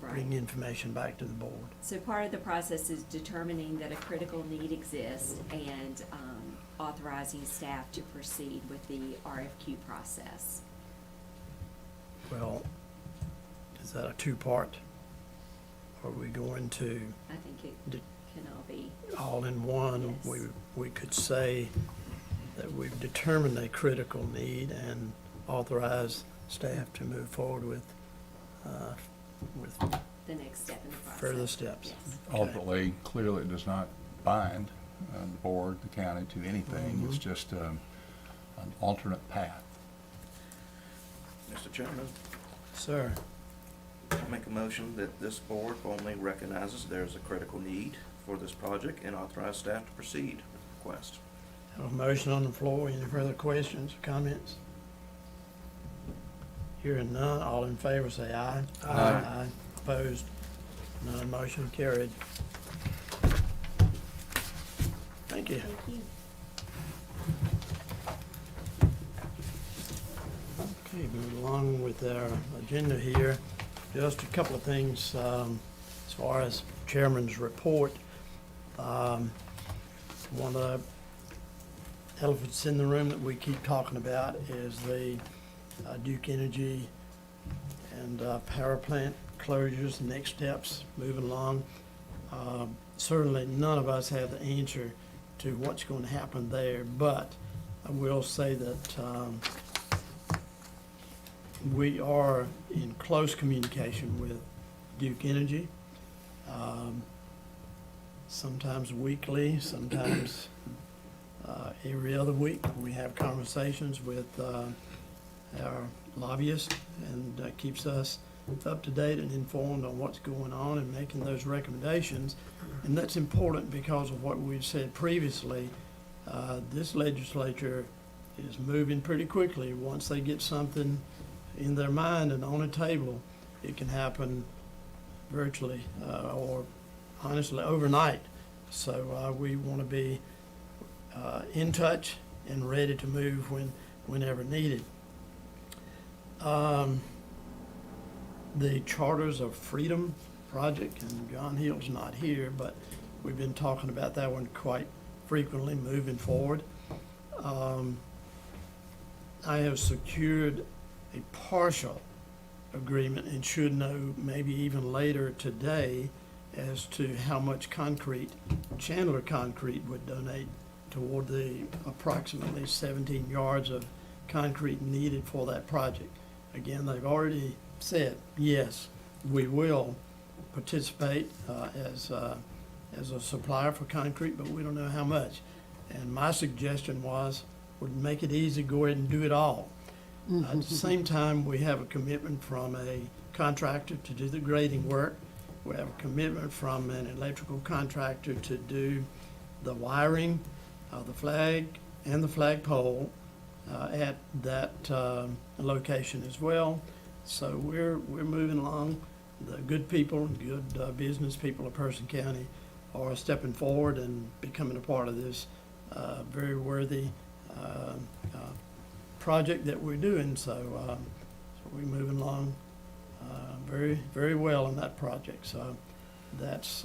bring Right. information back to the board. So part of the process is determining that a critical need exists and authorizing staff to proceed with the RFQ process. Well, is that a two-part? Are we going to I think it Did- can all be, all in one? Yes. We could say that we've determined a critical need and authorize staff to move forward with the next step in the process. further steps. Yes. Okay. Ultimately, clearly, it does not bind the board, the county, to anything. It's Mhm. just an alternate path. Mr. Chairman, Sir, I make a motion that this board formally recognizes there is a critical need for this project and authorize staff to proceed with the request. have a motion on the floor. Any further questions or comments? Hearing none, all in favor say aye. Aye. Opposed? None, motion carried. Thank you. Thank you. Okay, moving along with our agenda here, just a couple of things as far as Chairman's report. One of the elephants in the room that we keep talking about is the Duke Energy and power plant closures, next steps, moving along. Certainly, none of us have the answer to what's going to happen there, but I will say that we are in close communication with Duke Energy, sometimes weekly, sometimes every other week. We have conversations with our lobbyist, and that keeps us up to date and informed on what's going on and making those recommendations. And that's important because of what we've said previously. This legislature is moving pretty quickly. Once they get something in their mind and on a table, it can happen virtually or honestly overnight. So we want to be in touch and ready to move whenever needed. The Charters of Freedom project, and John Hill's not here, but we've been talking about that one quite frequently moving forward. I have secured a partial agreement and should know maybe even later today as to how much concrete Chandler Concrete would donate toward the approximately 17 yards of concrete needed for that project. Again, they've already said, yes, we will participate as a supplier for concrete, but we don't know how much. And my suggestion would make it easy, go ahead and do it all. At the same time, we have a commitment from a contractor to do the grading work. We have a commitment from an electrical contractor to do the wiring of the flag and the flagpole at that location as well. So we're moving along. The good people, good business people of Person County are stepping forward and becoming a part of this very worthy project that we're doing, so we're moving along very, very well in that project. So that's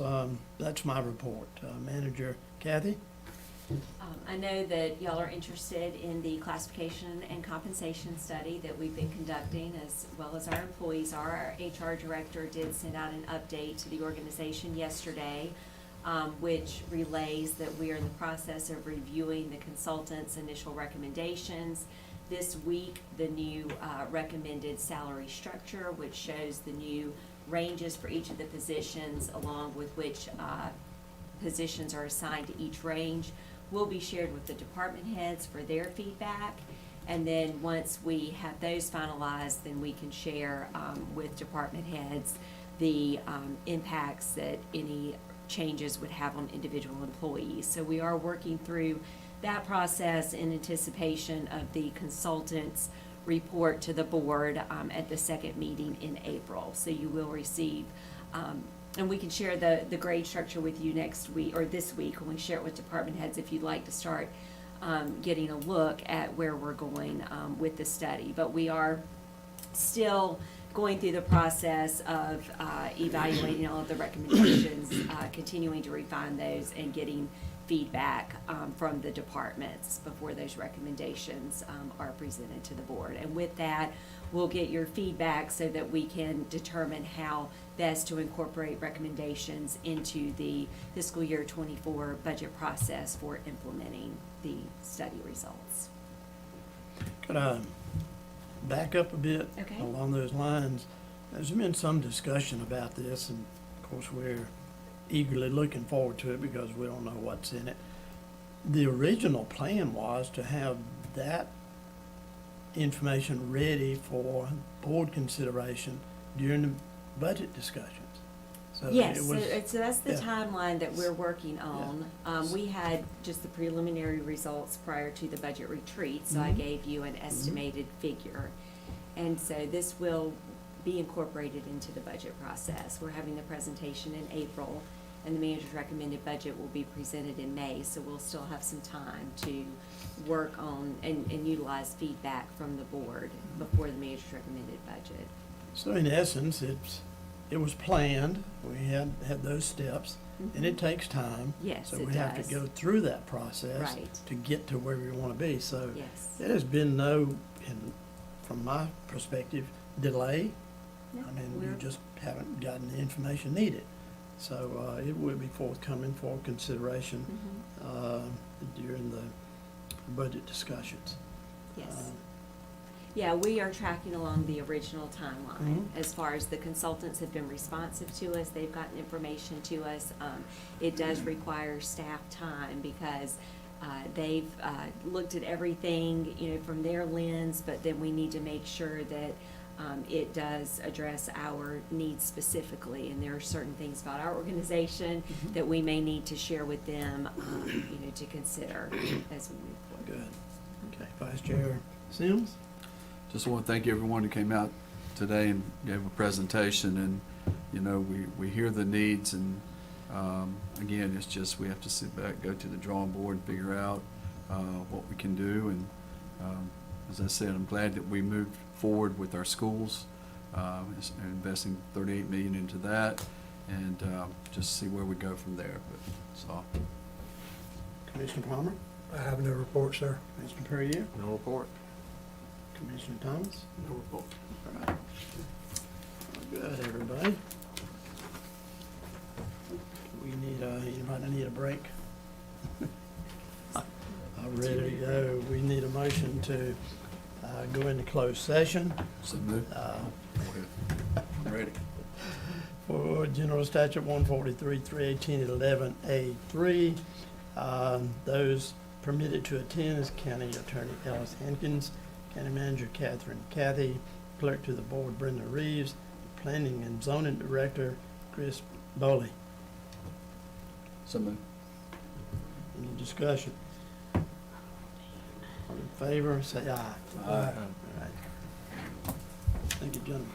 my report. Manager Kathy? I know that y'all are interested in the classification and compensation study that we've been conducting, as well as our employees are. Our HR director did send out an update to the organization yesterday, which relays that we are in the process of reviewing the consultant's initial recommendations. This week, the new recommended salary structure, which shows the new ranges for each of the positions, along with which positions are assigned to each range, will be shared with the department heads for their feedback. And then once we have those finalized, then we can share with department heads the impacts that any changes would have on individual employees. So we are working through that process in anticipation of the consultant's report to the board at the second meeting in April. So you will receive, and we can share the grade structure with you next week, or this week, when we share it with department heads, if you'd like to start getting a look at where we're going with the study. But we are still going through the process of evaluating all of the recommendations, continuing to refine those, and getting feedback from the departments before those recommendations are presented to the board. And with that, we'll get your feedback so that we can determine how best to incorporate recommendations into the fiscal year 24 budget process for implementing the study results. Could I back up a bit Okay. along those lines? There's been some discussion about this, and of course, we're eagerly looking forward to it because we don't know what's in it. The original plan was to have that information ready for board consideration during the budget discussions. So Yes, it was, so that's the yeah. timeline that we're working on. We had just the preliminary results prior to the budget retreat, so I Mhm. gave you an estimated figure. And so this will be incorporated into the budget process. We're having the presentation in April, and the manager's recommended budget will be presented in May, so we'll still have some time to work on and utilize feedback from the board before the manager's recommended budget. so in essence, it was planned. We had those steps, and it takes time. Yes, So it we have does. to go through that process Right. to get to where we want to be. So Yes. there has been no, from my perspective, delay. No, I mean, you we're- just haven't gotten the information needed. So it will be forthcoming for consideration Mhm. during the budget discussions. Yes. Yeah, we are tracking along the original timeline. Mhm. As far as the consultants have been responsive to us, they've gotten information to us. It does require staff time because they've looked at everything, from their lens, but then we need to make sure that it does address our needs specifically. And there are certain things about our organization that we may need to share with them, to consider as we move forward. Good. Okay, Vice Chair Sims? Just want to thank everyone who came out today and gave a presentation, and, we hear the needs, and, again, it's just, we have to sit back, go to the drawing board and figure out, what we can do, and, as I said, I'm glad that we moved forward with our schools, investing $38 million into that, and, just see where we go from there, but, so. Commissioner Palmer? I have no report, sir. Commissioner Perrier? No report. Commissioner Thomas? No report. All right. Good, everybody. We need, anybody need a break? I'm ready to go. We need a motion to go into closed session. So move. Uh, I'm ready. For General Statute 143, 318, and 11A3. Those permitted to attend is County Attorney Ellis Hankins, County Manager Catherine Cathy, Clerk to the Board Brenda Reeves, Planning and Zoning Director Chris Bowley. So move. Any discussion? All in favor, say aye. Aye. All right. Thank you, gentlemen.